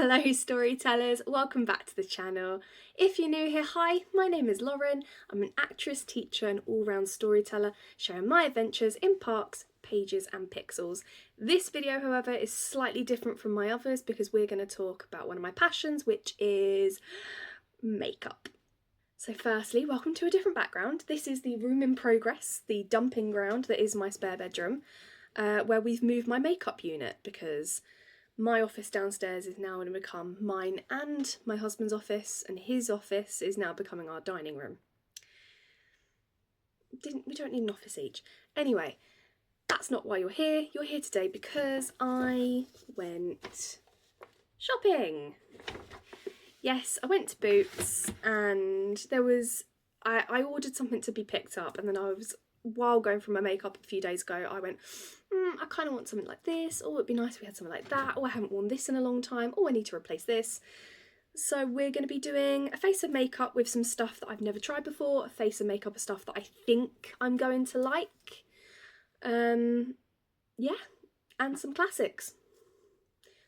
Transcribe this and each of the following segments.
Hello storytellers, welcome back to the channel. If you're new here, hi, my name is Lauren. I'm an actress, teacher and all-round storyteller sharing my adventures in parks, pages and pixels. This video, however, is slightly different from my others because we're going to talk about one of my passions, which is makeup. So firstly, welcome to a different background. This is the room in progress, the dumping ground that is my spare bedroom, where we've moved my makeup unit because my office downstairs is now going to become mine and my husband's office, and his office is now becoming our dining room. We don't need an office each. Anyway, that's not why you're here. You're here today because I went shopping. Yes, I went to Boots and there was, I ordered something to be picked up, and then while going through my makeup a few days ago, I went, I kind of want something like this. Oh, it'd be nice if we had something like that. Oh, I haven't worn this in a long time. Oh, I need to replace this. So we're going to be doing a face of makeup with some stuff that I've never tried before, a face of makeup of stuff that I think I'm going to like. Yeah, and some classics.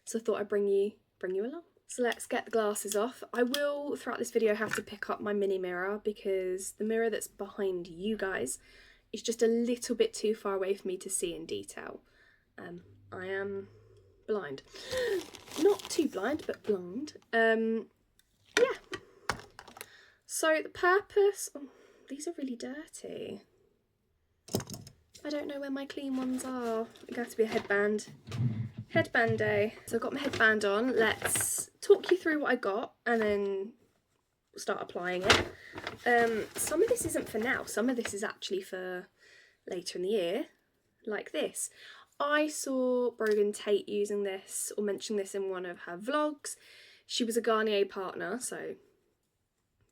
So I thought I'd bring you along. So let's get the glasses off. I will, throughout this video, have to pick up my mini mirror because the mirror that's behind you guys is just a little bit too far away for me to see in detail. I am blind. Not too blind, but blind. Yeah. So the purpose... Oh, these are really dirty. I don't know where my clean ones are. It has to be a headband. Headband day. So I've got my headband on. Let's talk you through what I got and then start applying it. Some of this isn't for now. Some of this is actually for later in the year, like this. I saw Brogan Tate using this or mentioning this in one of her vlogs. She was a Garnier partner, so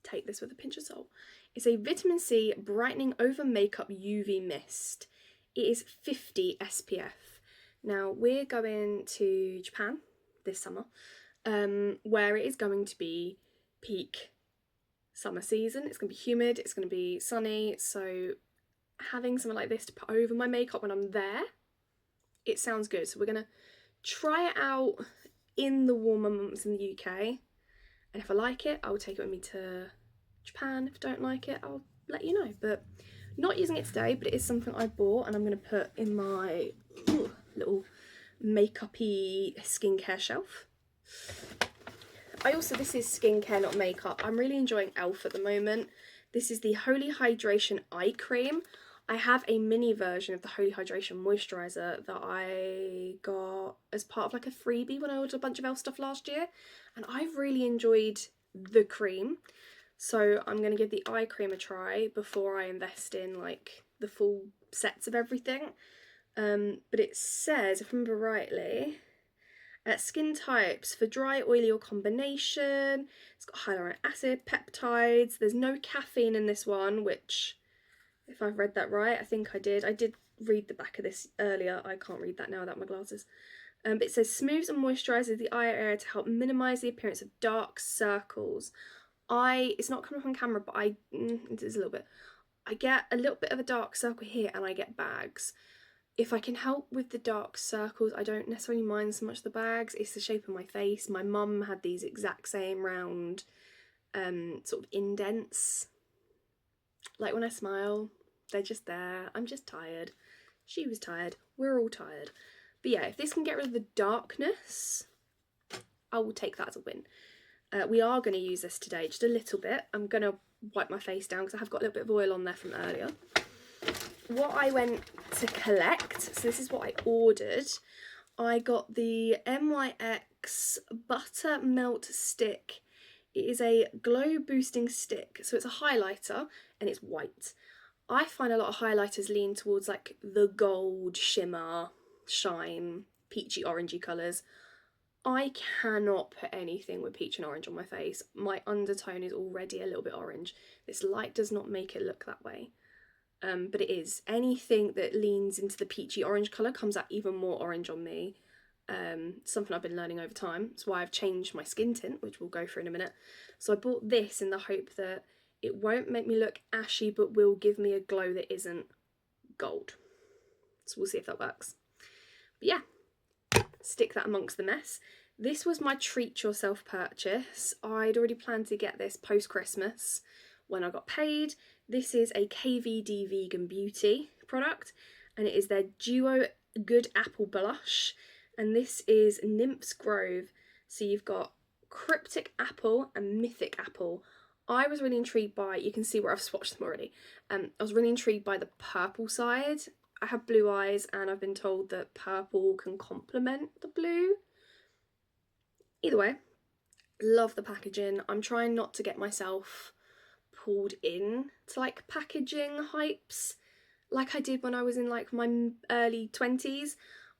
take this with a pinch of salt. It's a vitamin C brightening over makeup UV mist. It is 50 SPF. Now we're going to Japan this summer, where it is going to be peak summer season. It's going to be humid, it's going to be sunny, so having something like this to put over my makeup when I'm there, it sounds good. So we're going to try it out in the warmer months in the UK, and if I like it, I'll take it with me to Japan. If I don't like it, I'll let you know. But not using it today, but it is something I bought and I'm going to put in my little makeup-y skincare shelf. This is skincare, not makeup. I'm really enjoying e.l.f. at the moment. This is the Holy Hydration Eye Cream. I have a mini version of the Holy Hydration Moisturiser that I got as part of like a freebie when I ordered a bunch of e.l.f. stuff last year. And I've really enjoyed the cream. So I'm going to give the eye cream a try before I invest in like the full sets of everything. But it says, if I remember rightly, skin types for dry, oily or combination. It's got hyaluronic acid, peptides. There's no caffeine in this one, which, if I've read that right, I think I did. I did read the back of this earlier. I can't read that now without my glasses. But it says smooths and moisturizes the eye area to help minimize the appearance of dark circles. It's not coming up on camera, but it is a little bit. I get a little bit of a dark circle here and I get bags. If I can help with the dark circles, I don't necessarily mind so much the bags. It's the shape of my face. My mum had these exact same round sort of indents. Like when I smile, they're just there. I'm just tired. She was tired. We're all tired. But yeah, if this can get rid of the darkness, I will take that as a win. We are going to use this today, just a little bit. I'm going to wipe my face down because I have got a little bit of oil on there from earlier. What I went to collect, so this is what I ordered. I got the NYX Butter Melt Stick. It is a glow boosting stick, so it's a highlighter and it's white. I find a lot of highlighters lean towards like the gold, shimmer, shine, peachy orangey colours. I cannot put anything with peach and orange on my face. My undertone is already a little bit orange. This light does not make it look that way. But it is. Anything that leans into the peachy orange colour comes out even more orange on me. Something I've been learning over time. That's why I've changed my skin tint, which we'll go through in a minute. So I bought this in the hope that it won't make me look ashy, but will give me a glow that isn't gold. So we'll see if that works. But yeah, stick that amongst the mess. This was my treat yourself purchase. I'd already planned to get this post-Christmas when I got paid. This is a KVD Vegan Beauty product, and it is their Duo Good Apple Blush, and this is Nymphs Grove. So you've got Cryptic Apple and Mythic Apple. I was really intrigued by, you can see where I've swatched them already, I was really intrigued by the purple side. I have blue eyes and I've been told that purple can complement the blue. Either way, love the packaging. I'm trying not to get myself pulled in to like packaging hypes like I did when I was in like my early 20s.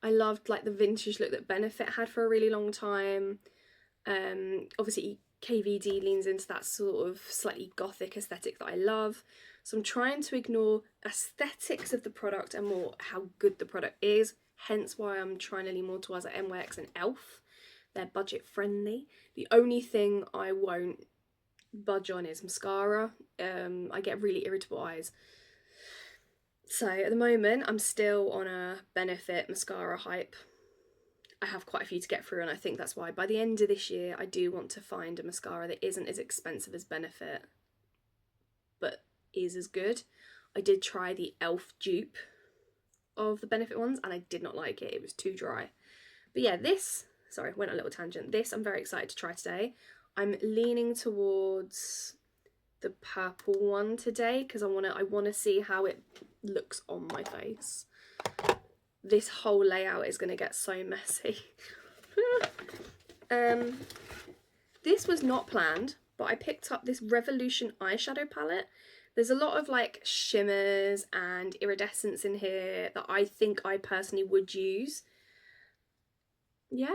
I loved like the vintage look that Benefit had for a really long time. Obviously KVD leans into that sort of slightly gothic aesthetic that I love. So I'm trying to ignore aesthetics of the product and more how good the product is. Hence why I'm trying to lean more towards like NYX and e.l.f. They're budget friendly. The only thing I won't budge on is mascara. I get really irritable eyes. So at the moment I'm still on a Benefit mascara hype. I have quite a few to get through, and I think that's why by the end of this year I do want to find a mascara that isn't as expensive as Benefit but is as good. I did try the e.l.f. dupe of the Benefit ones and I did not like it. It was too dry. But yeah, this, sorry, went on a little tangent. This I'm very excited to try today. I'm leaning towards the purple one today because I want to see how it looks on my face. This whole layout is going to get so messy. This was not planned, but I picked up this Revolution eyeshadow palette. There's a lot of like shimmers and iridescence in here that I think I personally would use. Yeah.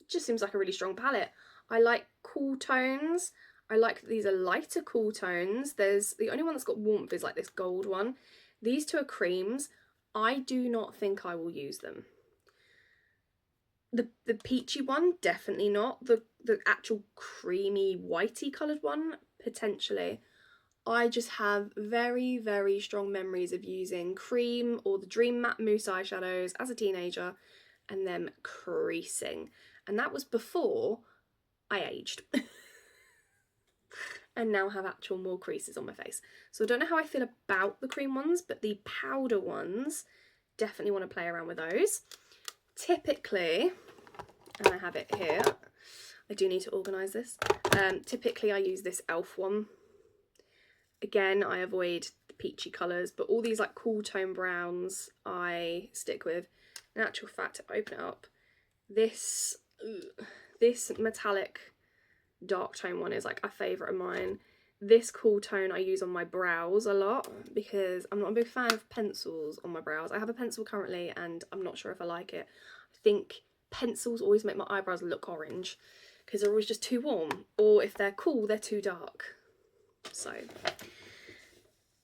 It just seems like a really strong palette. I like cool tones. I like that these are lighter cool tones. There's the only one that's got warmth is like this gold one. These two are creams. I do not think I will use them. The peachy one, definitely not. The actual creamy whitey coloured one, potentially. I just have very, very strong memories of using cream or the Dream Matte Mousse eyeshadows as a teenager and them creasing. And that was before I aged. And now have actual more creases on my face. So I don't know how I feel about the cream ones, but the powder ones, definitely want to play around with those. Typically, and I have it here, I do need to organise this. Typically I use this e.l.f. one. Again, I avoid the peachy colours, but all these like cool tone browns I stick with. In actual fact, if I open it up, this metallic dark tone one is like a favourite of mine. This cool tone I use on my brows a lot because I'm not a big fan of pencils on my brows. I have a pencil currently and I'm not sure if I like it. I think pencils always make my eyebrows look orange because they're always just too warm, or if they're cool they're too dark. So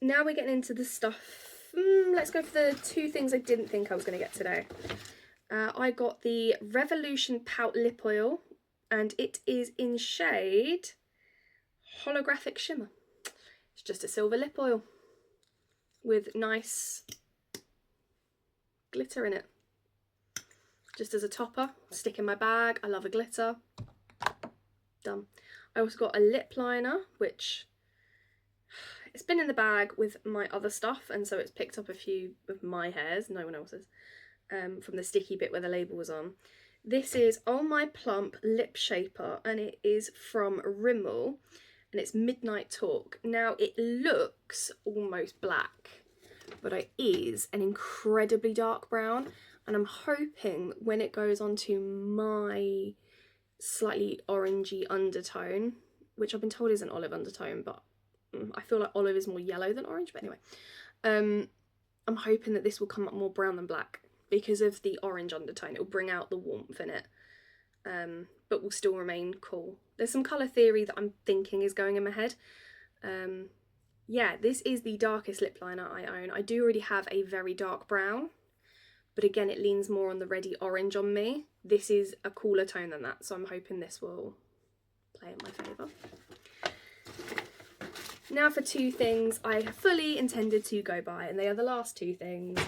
now we're getting into the stuff. Let's go for the two things I didn't think I was going to get today. I got the Revolution Pout Lip Oil, and it is in shade Holographic Shimmer. It's just a silver lip oil with nice glitter in it. Just as a topper, stick in my bag. I love a glitter. Done. I also got a lip liner, which it's been in the bag with my other stuff, and so it's picked up a few of my hairs, no one else's, from the sticky bit where the label was on. This is Oh My Plump Lip Shaper, and it is from Rimmel, and it's Midnight Talk. Now, it looks almost black, but it is an incredibly dark brown, and I'm hoping when it goes onto my slightly orangey undertone, which I've been told is an olive undertone, but I feel like olive is more yellow than orange, but anyway. I'm hoping that this will come up more brown than black because of the orange undertone. It'll bring out the warmth in it, but will still remain cool. There's some colour theory that I'm thinking is going in my head. Yeah, this is the darkest lip liner I own. I do already have a very dark brown, but again, it leans more on the reddy orange on me. This is a cooler tone than that, so I'm hoping this will play in my favour. Now for two things I fully intended to go buy, and they are the last two things.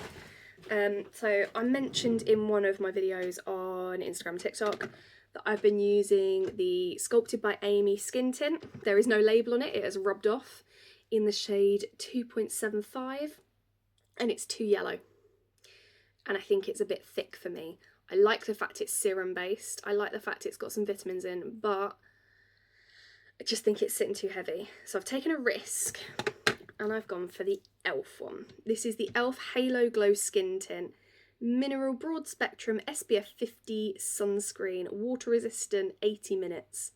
So I mentioned in one of my videos on Instagram and TikTok that I've been using the Sculpted by Amy skin tint. There is no label on it, it has rubbed off, in the shade 2.75, and it's too yellow. And I think it's a bit thick for me. I like the fact it's serum based, I like the fact it's got some vitamins in, but I just think it's sitting too heavy. So I've taken a risk and I've gone for the e.l.f. one. This is the e.l.f. Halo Glow Skin Tint. Mineral Broad Spectrum SPF 50 sunscreen, water resistant, 80 minutes.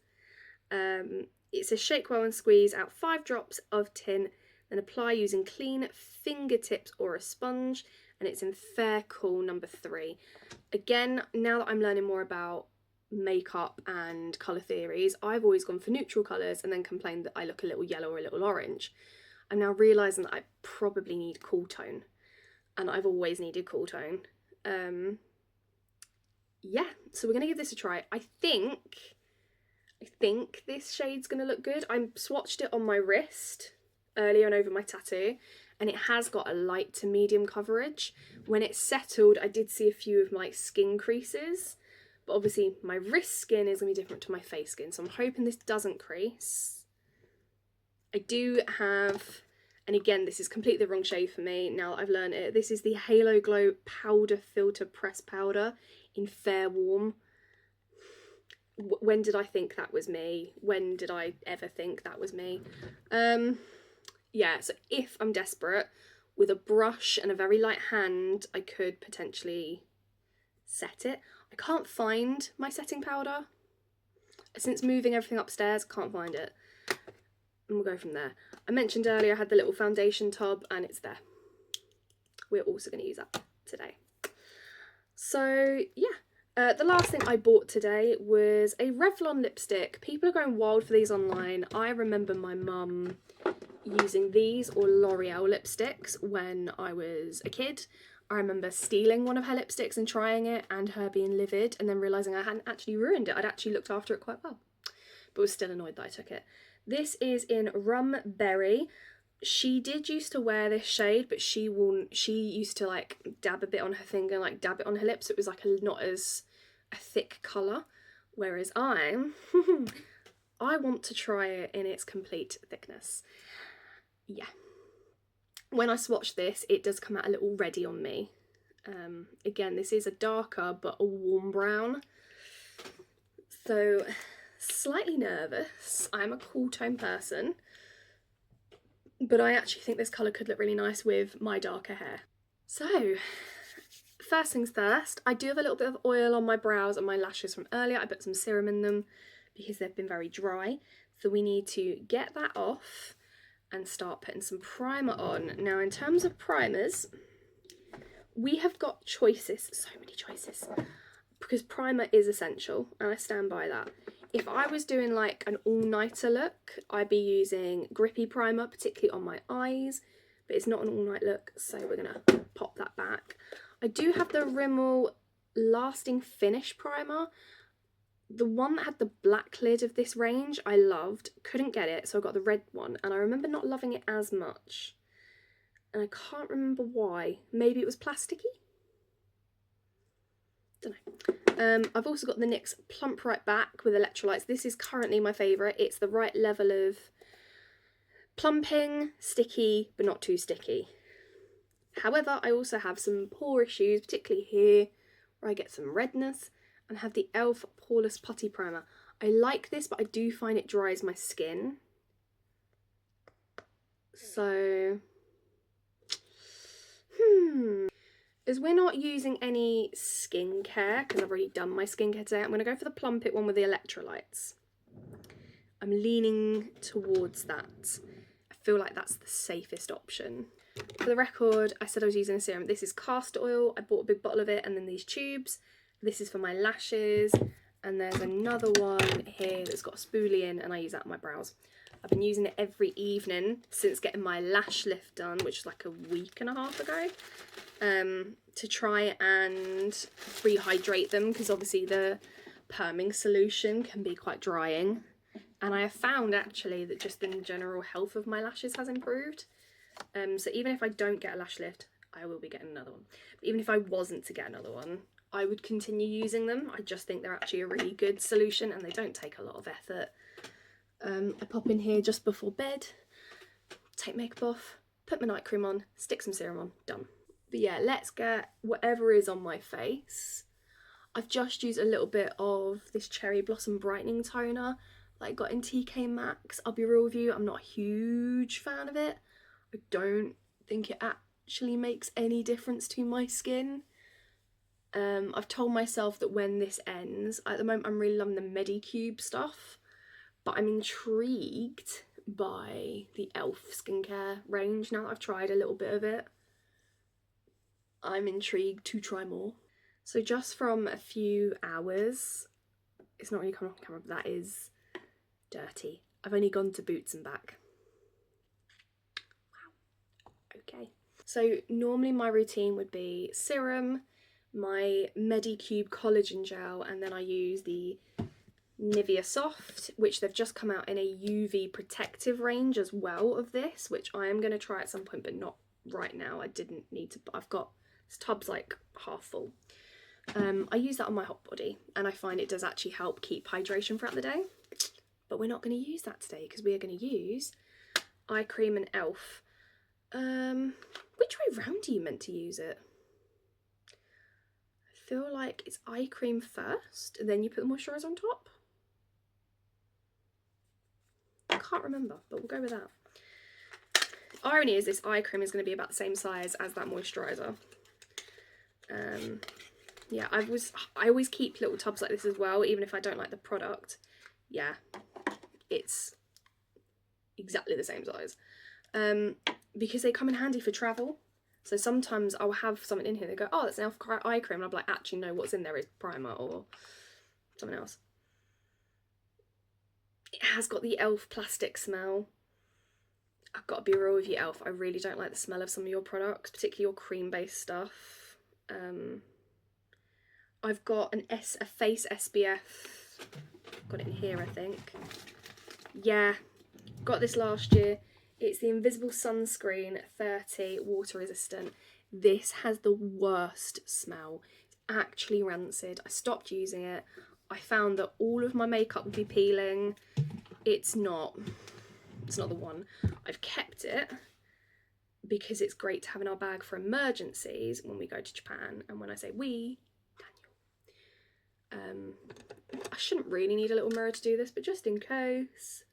It's a shake well and squeeze out 5 drops of tint, then apply using clean fingertips or a sponge, and it's in Fair Cool number 3. Again, now that I'm learning more about makeup and colour theories, I've always gone for neutral colours and then complained that I look a little yellow or a little orange. I'm now realising that I probably need cool tone, and I've always needed cool tone. Yeah, so we're going to give this a try. I think this shade's going to look good. I swatched it on my wrist earlier and over my tattoo, and it has got a light to medium coverage. When it settled, I did see a few of my skin creases, but obviously my wrist skin is going to be different to my face skin, so I'm hoping this doesn't crease. I do have, and again, this is completely the wrong shade for me now that I've learned it. This is the Halo Glow Powder Filter Press Powder in Fair Warm. When did I think that was me? When did I ever think that was me? Yeah, so if I'm desperate, with a brush and a very light hand, I could potentially set it. I can't find my setting powder. Since moving everything upstairs, I can't find it. And we'll go from there. I mentioned earlier I had the little foundation tub, and it's there. We're also going to use that today. So yeah, the last thing I bought today was a Revlon lipstick. People are going wild for these online. I remember my mum using these or L'Oreal lipsticks when I was a kid. I remember stealing one of her lipsticks and trying it and her being livid, and then realising I hadn't actually ruined it. I'd actually looked after it quite well, but was still annoyed that I took it. This is in Rum Berry. She did used to wear this shade, but she used to like dab a bit on her finger and like dab it on her lips. So it was like not as a thick colour. Whereas I want to try it in its complete thickness. Yeah. When I swatch this, it does come out a little reddy on me. Again, this is a darker but a warm brown. So slightly nervous. I'm a cool tone person, but I actually think this colour could look really nice with my darker hair. So first things first, I do have a little bit of oil on my brows and my lashes from earlier. I put some serum in them because they've been very dry. So we need to get that off and start putting some primer on. Now in terms of primers, we have got choices, so many choices, because primer is essential and I stand by that. If I was doing like an all-nighter look, I'd be using grippy primer, particularly on my eyes, but it's not an all-night look, so we're gonna pop that back. I do have the Rimmel Lasting Finish primer. The one that had the black lid of this range I loved, couldn't get it, so I got the red one, and I remember not loving it as much. And I can't remember why. Maybe it was plasticky? Don't know. I've also got the NYX Plump Right Back with electrolytes. This is currently my favourite. It's the right level of plumping, sticky, but not too sticky. However, I also have some pore issues, particularly here, where I get some redness, and have the e.l.f. Poreless Putty Primer. I like this, but I do find it dries my skin. So, as we're not using any skincare, because I've already done my skincare today, I'm going to go for the Plump It one with the electrolytes. I'm leaning towards that. I feel like that's the safest option. For the record, I said I was using a serum. This is castor oil. I bought a big bottle of it, and then these tubes. This is for my lashes, and there's another one here that's got a spoolie in, and I use that on my brows. I've been using it every evening since getting my lash lift done, which was like a week and a half ago, to try and rehydrate them, because obviously the perming solution can be quite drying. And I have found actually that just the general health of my lashes has improved. So even if I don't get a lash lift, I will be getting another one. But even if I wasn't to get another one, I would continue using them. I just think they're actually a really good solution and they don't take a lot of effort. I pop in here just before bed, take makeup off, put my night cream on, stick some serum on, done. But yeah, let's get whatever is on my face. I've just used a little bit of this Cherry Blossom Brightening Toner that I got in TK Maxx. I'll be real with you, I'm not a huge fan of it. I don't think it actually makes any difference to my skin. I've told myself that when this ends, at the moment I'm really loving the Medicube stuff, but I'm intrigued by the e.l.f. skincare range now that I've tried a little bit of it. I'm intrigued to try more. So just from a few hours, it's not really coming off camera, but that is dirty. I've only gone to Boots and back. Wow, okay. So normally my routine would be serum, my Medicube collagen gel, and then I use the Nivea Soft, which they've just come out in a UV protective range as well of this, which I am going to try at some point, but not right now. I didn't need to, but I've got, this tub's like half full. I use that on my hot body and I find it does actually help keep hydration throughout the day, but we're not going to use that today because we are going to use eye cream and e.l.f. Which way round are you meant to use it? I feel like it's eye cream first and then you put the moisturiser on top. I can't remember, but we'll go with that. Irony is this eye cream is going to be about the same size as that moisturiser. Yeah, I always keep little tubs like this as well, even if I don't like the product. Yeah, it's exactly the same size. Because they come in handy for travel. So sometimes I'll have something in here, they go, oh, that's an e.l.f. eye cream, and I'll be like, actually no, what's in there is primer or something else. It has got the e.l.f. plastic smell. I've got to be real with you, e.l.f. I really don't like the smell of some of your products, particularly your cream-based stuff. I've got a face SPF. Got it in here, I think. Yeah, got this last year. It's the Invisible Sunscreen 30 water resistant. This has the worst smell. It's actually rancid. I stopped using it. I found that all of my makeup would be peeling. It's not the one. I've kept it because it's great to have in our bag for emergencies when we go to Japan. And when I say we, Daniel. I shouldn't really need a little mirror to do this, but just in case.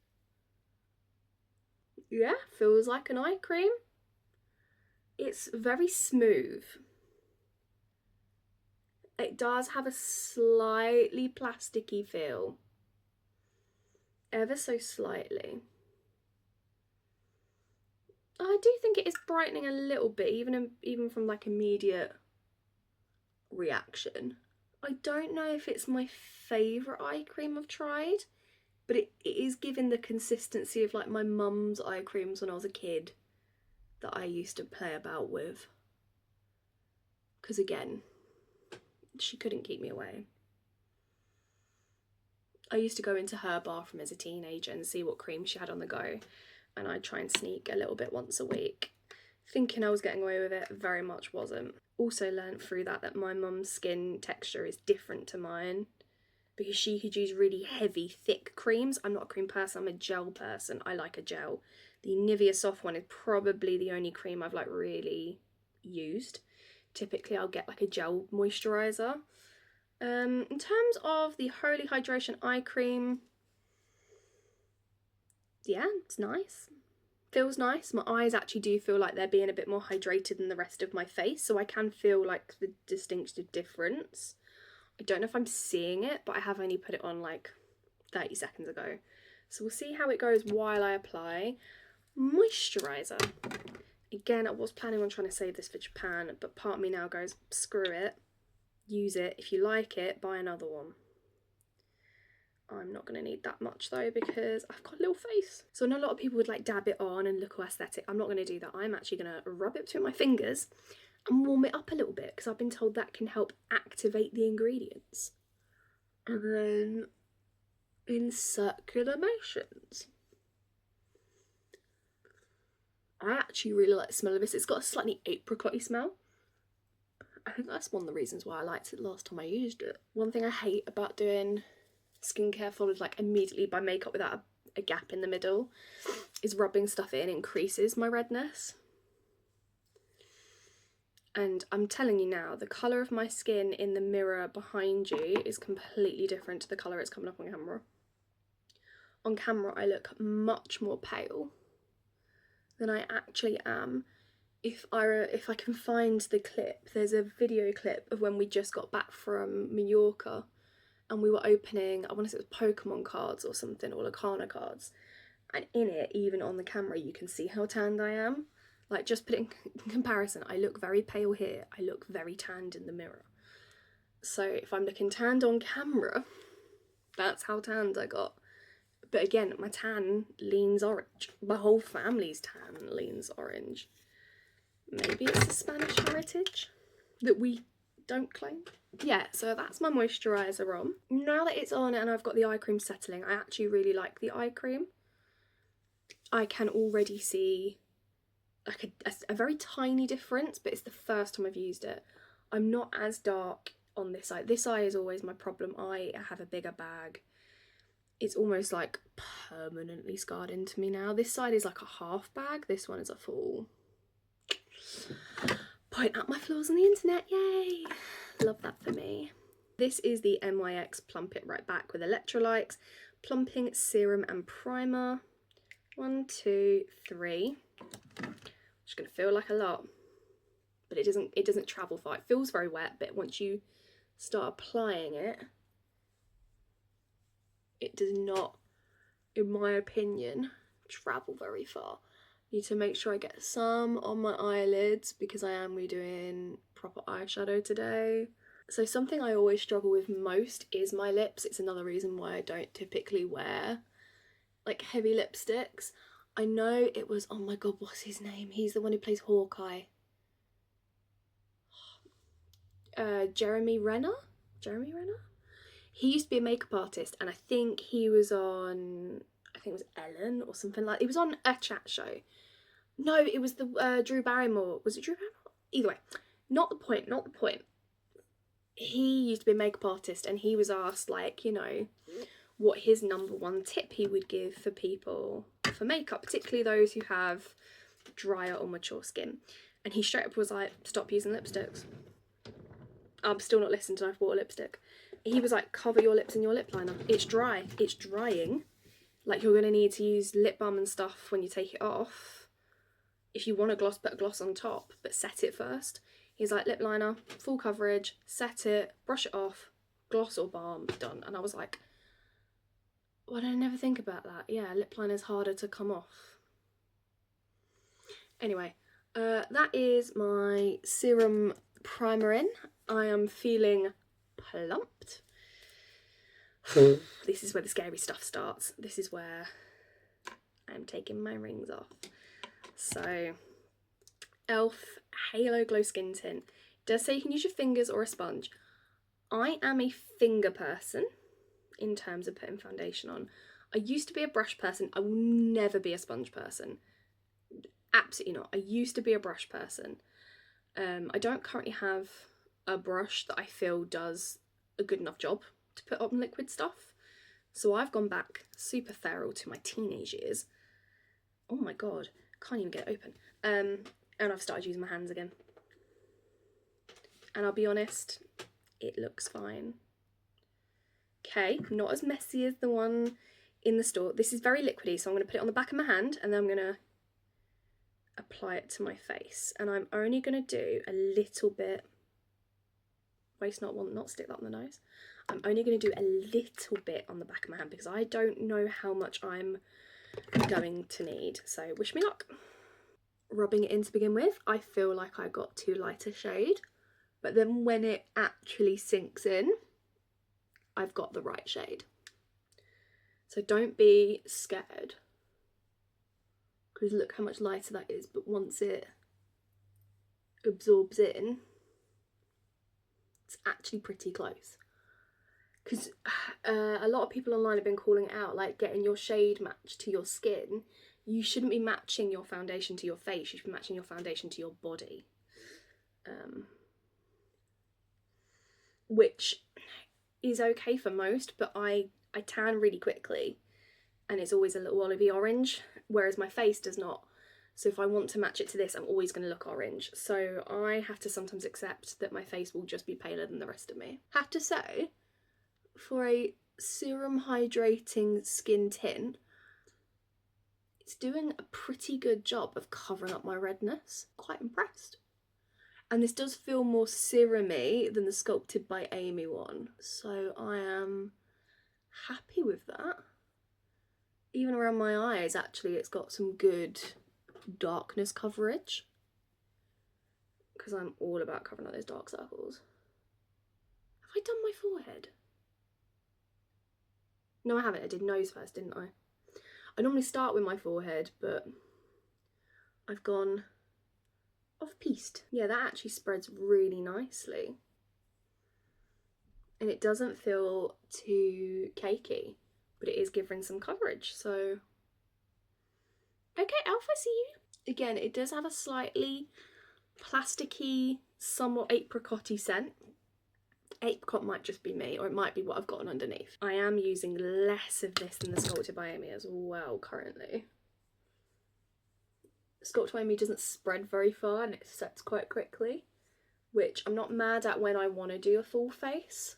Yeah, feels like an eye cream. It's very smooth. It does have a slightly plasticky feel. Ever so slightly. I do think it is brightening a little bit, even from like immediate reaction. I don't know if it's my favourite eye cream I've tried, but it is giving the consistency of like my mum's eye creams when I was a kid that I used to play about with. Because again, she couldn't keep me away. I used to go into her bathroom as a teenager and see what cream she had on the go, and I'd try and sneak a little bit once a week. Thinking I was getting away with it, very much wasn't. Also learnt through that my mum's skin texture is different to mine because she could use really heavy, thick creams. I'm not a cream person, I'm a gel person. I like a gel. The Nivea Soft one is probably the only cream I've like really used. Typically I'll get like a gel moisturiser. In terms of the Holy Hydration Eye Cream, yeah, it's nice. Feels nice. My eyes actually do feel like they're being a bit more hydrated than the rest of my face, so I can feel like the distinctive difference. I don't know if I'm seeing it, but I have only put it on like 30 seconds ago. So we'll see how it goes while I apply moisturiser. Again, I was planning on trying to save this for Japan, but part of me now goes, screw it, use it. If you like it, buy another one. I'm not going to need that much though because I've got a little face. So I know a lot of people would like dab it on and look all aesthetic. I'm not going to do that. I'm actually going to rub it between my fingers and warm it up a little bit because I've been told that can help activate the ingredients. And then in circular motions. I actually really like the smell of this. It's got a slightly apricot-y smell. I think that's one of the reasons why I liked it last time I used it. One thing I hate about doing skincare followed like immediately by makeup without a gap in the middle is rubbing stuff in increases my redness. And I'm telling you now, the colour of my skin in the mirror behind you is completely different to the colour it's coming up on camera. On camera I look much more pale than I actually am. If I can find the clip, there's a video clip of when we just got back from Mallorca and we were opening, I want to say it was Pokemon cards or something, or Lacana cards, and in it, even on the camera, you can see how tanned I am. Like, just put it in comparison, I look very pale here, I look very tanned in the mirror. So if I'm looking tanned on camera, that's how tanned I got. But again, my tan leans orange. My whole family's tan leans orange. Maybe it's a Spanish heritage that we don't claim. Yeah, so that's my moisturiser on. Now that it's on and I've got the eye cream settling, I actually really like the eye cream. I can already see like a very tiny difference, but it's the first time I've used it. I'm not as dark on this eye. This eye is always my problem. I have a bigger bag. It's almost like permanently scarred into me now. This side is like a half bag. This one is a full. Point out my flaws on the internet, yay! Love that for me. This is the NYX Plump It Right Back with electrolytes, plumping serum and primer. 1, 2, 3. It's gonna feel like a lot, but it doesn't travel far. It feels very wet, but once you start applying it, it does not, in my opinion, travel very far. Need to make sure I get some on my eyelids because I am redoing proper eyeshadow today. So something I always struggle with most is my lips. It's another reason why I don't typically wear like heavy lipsticks. I know it was, oh my god, what's his name? He's the one who plays Hawkeye. Jeremy Renner? Jeremy Renner? He used to be a makeup artist, and I think he was on, I think it was Ellen or something like, he was on a chat show. No, it was the Drew Barrymore. Was it Drew Barrymore? Either way, not the point, not the point. He used to be a makeup artist, and he was asked, like, you know, what his #1 tip he would give for people for makeup, particularly those who have drier or mature skin. And he straight up was like, stop using lipsticks. I'm still not listening to I've bought a lipstick. He was like, cover your lips in your lip liner. It's dry. It's drying. Like, you're going to need to use lip balm and stuff when you take it off. If you want a gloss, put a gloss on top, but set it first. He's like, lip liner, full coverage, set it, brush it off, gloss or balm, done. And I was like, why did I never think about that? Yeah, lip liner's harder to come off. Anyway, that is my serum primer in. I am feeling plumped. This is where the scary stuff starts. This is where I'm taking my rings off. So, e.l.f. Halo Glow Skin Tint. It does say you can use your fingers or a sponge. I am a finger person in terms of putting foundation on. I used to be a brush person. I will never be a sponge person. Absolutely not. I used to be a brush person. I don't currently have a brush that I feel does a good enough job to put on liquid stuff. So I've gone back super feral to my teenage years. Oh my god, can't even get it open. And I've started using my hands again. And I'll be honest, it looks fine. Okay, not as messy as the one in the store. This is very liquidy, so I'm going to put it on the back of my hand and then I'm going to apply it to my face. And I'm only going to do a little bit, waste not, want not, stick that on the nose. I'm only going to do a little bit on the back of my hand because I don't know how much I'm going to need. So wish me luck. Rubbing it in to begin with, I feel like I got too light a shade, but then when it actually sinks in, I've got the right shade. So don't be scared, because look how much lighter that is, but once it absorbs in, it's actually pretty close. Because a lot of people online have been calling it out, like getting your shade matched to your skin. you shouldn't be matching your foundation to your face, you should be matching your foundation to your body. Which is okay for most, but I tan really quickly and it's always a little olivey orange, whereas my face does not. So if I want to match it to this, I'm always going to look orange. So I have to sometimes accept that my face will just be paler than the rest of me. Have to say, for a serum hydrating skin tint, it's doing a pretty good job of covering up my redness. Quite impressed. And this does feel more serum-y than the Sculpted by Amy one. So I am happy with that. Even around my eyes, actually, it's got some good darkness coverage. Because I'm all about covering up those dark circles. Have I done my forehead? No, I haven't. I did nose first, didn't I? I normally start with my forehead, but I've gone off-piste. Yeah, that actually spreads really nicely. And it doesn't feel too cakey, but it is giving some coverage, so... Okay, e.l.f, I see you. Again, it does have a slightly plasticky, somewhat apricot-y scent. Apricot might just be me, or it might be what I've gotten underneath. I am using less of this than the Sculpted by Amy as well currently. Sculpted by Amy doesn't spread very far and it sets quite quickly, which I'm not mad at when I want to do a full face,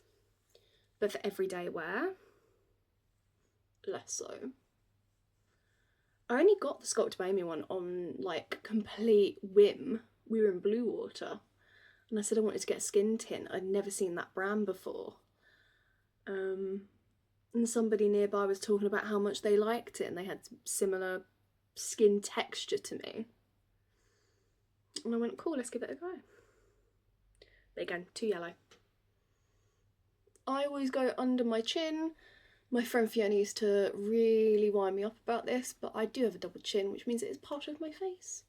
but for everyday wear, less so. I only got the Sculpted by Amy one on like complete whim. We were in Bluewater and I said I wanted to get a skin tint. I'd never seen that brand before. And somebody nearby was talking about how much they liked it and they had similar skin texture to me. And I went, cool, let's give it a go. But again, too yellow. I always go under my chin. My friend Fiona used to really wind me up about this, but I do have a double chin, which means it is part of my face.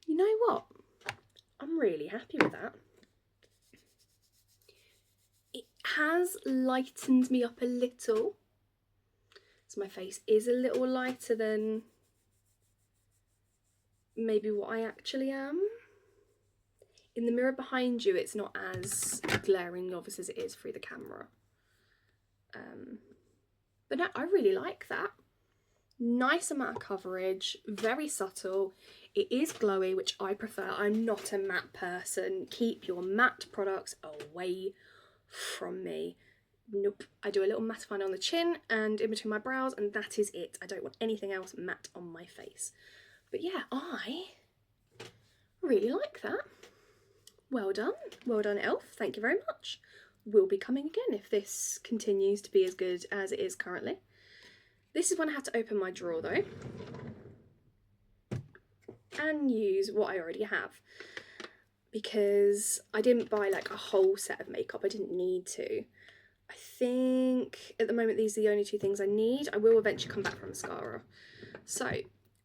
You know what? I'm really happy with that. It has lightened me up a little. So my face is a little lighter than maybe what I actually am. In the mirror behind you, it's not as glaring obvious as it is through the camera. But no, I really like that. Nice amount of coverage, very subtle. It is glowy, which I prefer. I'm not a matte person. Keep your matte products away from me. Nope. I do a little mattifying on the chin and in between my brows, and that is it. I don't want anything else matte on my face. But yeah, I really like that. Well done. Well done, e.l.f. Thank you very much. Will be coming again if this continues to be as good as it is currently. This is when I had to open my drawer though and use what I already have, because I didn't buy like a whole set of makeup. I didn't need to. I think at the moment these are the only two things I need. I will eventually come back for mascara. So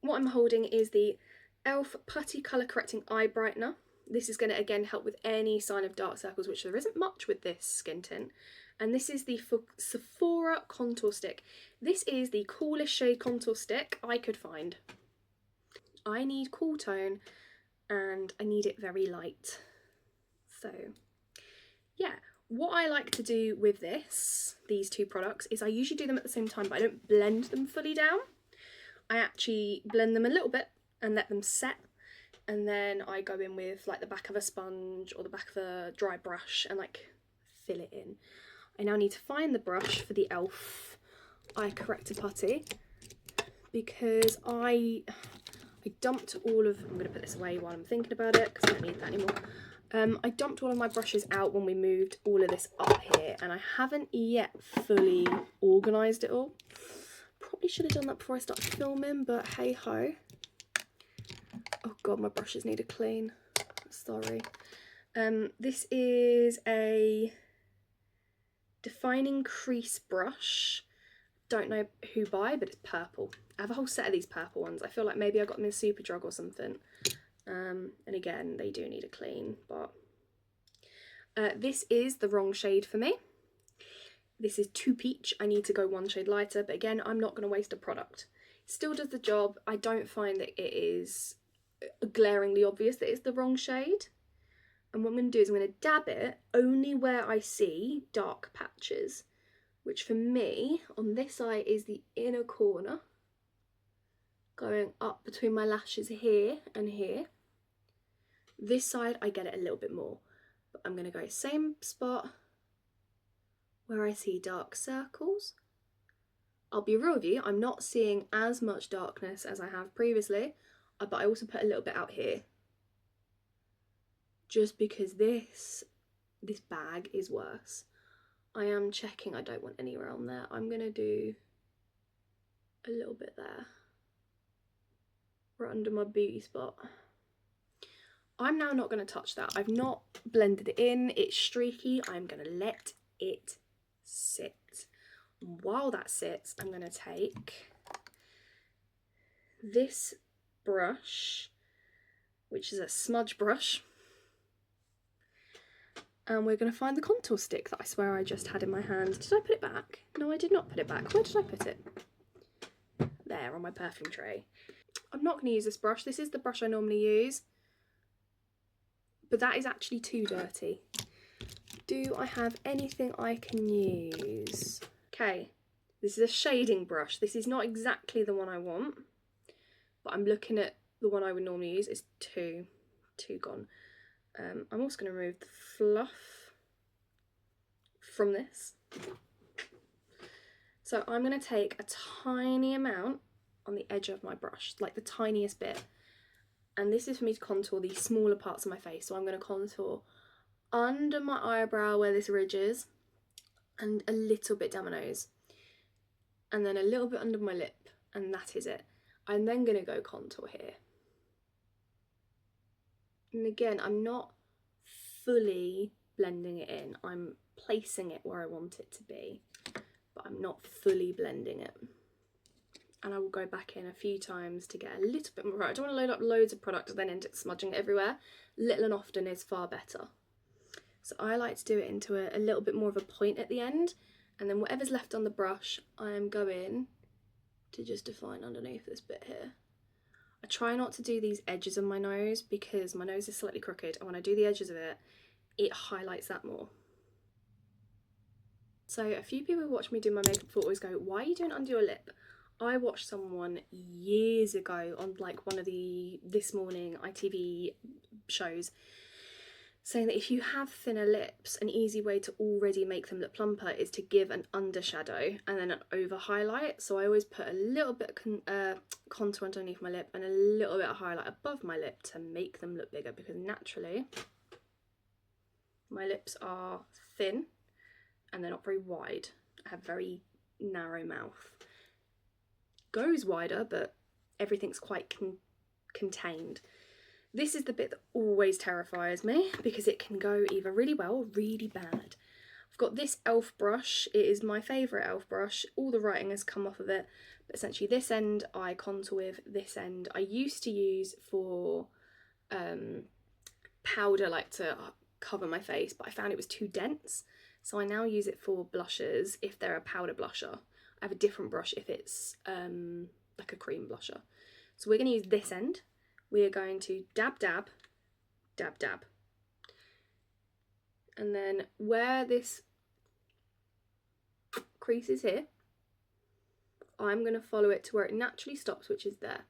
what I'm holding is the e.l.f. Putty Colour Correcting Eye Brightener. This is going to again help with any sign of dark circles, which there isn't much with this skin tint. And this is the Sephora Contour Stick. This is the coolest shade contour stick I could find. I need cool tone and I need it very light. So yeah, what I like to do with these two products, is I usually do them at the same time, but I don't blend them fully down. I actually blend them a little bit and let them set. And then I go in with like the back of a sponge or the back of a dry brush and like fill it in. I now need to find the brush for the e.l.f. Eye Corrector Putty, because I dumped all of, I'm going to put this away while I'm thinking about it because I don't need that anymore. I dumped all of my brushes out when we moved all of this up here and I haven't yet fully organised it all. Probably should have done that before I started filming, but hey ho. Oh god, my brushes need a clean. Sorry. This is a defining crease brush. Don't know who by, but it's purple. I have a whole set of these purple ones. I feel like maybe I got them in Superdrug or something. And again, they do need a clean, but this is the wrong shade for me. This is too peach. I need to go one shade lighter, but again, I'm not going to waste a product. Still does the job. I don't find that it is glaringly obvious that it's the wrong shade. And what I'm going to do is I'm going to dab it only where I see dark patches, which for me on this side is the inner corner, going up between my lashes here and here. This side I get it a little bit more, but I'm going to go same spot where I see dark circles. I'll be real with you, I'm not seeing as much darkness as I have previously, but I also put a little bit out here, just because this bag is worse. I am checking I don't want any around there. I'm going to do a little bit there, right under my beauty spot. I'm now not going to touch that. I've not blended it in. It's streaky. I'm going to let it sit. And while that sits, I'm going to take this brush, which is a smudge brush, and we're going to find the contour stick that I swear I just had in my hand. Did I put it back? No, I did not put it back. Where did I put it? There, on my perfume tray. I'm not going to use this brush. This is the brush I normally use, but that is actually too dirty. Do I have anything I can use? Okay, this is a shading brush. This is not exactly the one I want, but I'm looking at the one I would normally use. It's too gone. I'm also going to remove the fluff from this. So I'm going to take a tiny amount on the edge of my brush, like the tiniest bit. And this is for me to contour the smaller parts of my face. So I'm going to contour under my eyebrow where this ridge is, and a little bit down my nose, and then a little bit under my lip, and that is it. I'm then going to go contour here. And again, I'm not fully blending it in. I'm placing it where I want it to be, but I'm not fully blending it. And I will go back in a few times to get a little bit more. I don't want to load up loads of product and then end up smudging it everywhere. Little and often is far better. So I like to do it into a little bit more of a point at the end, and then whatever's left on the brush, I am going to just define underneath this bit here. I try not to do these edges of my nose because my nose is slightly crooked, and when I do the edges of it, it highlights that more. So a few people who watch me do my makeup before always go, why are you doing it under your lip? I watched someone years ago on like one of the This Morning ITV shows saying that if you have thinner lips, an easy way to already make them look plumper is to give an undershadow and then an over highlight. So I always put a little bit of contour underneath my lip and a little bit of highlight above my lip to make them look bigger, because naturally my lips are thin and they're not very wide. I have very narrow mouth. Goes wider, but everything's quite contained. This is the bit that always terrifies me because it can go either really well or really bad. I've got this e.l.f. brush. It is my favourite e.l.f. brush. All the writing has come off of it, but essentially this end I contour with, this end I used to use for powder, like to cover my face, but I found it was too dense, so I now use it for blushes if they're a powder blusher. I have a different brush if it's like a cream blusher. So we're going to use this end. We are going to dab, dab, dab, dab. And then where this crease is here, I'm going to follow it to where it naturally stops, which is there.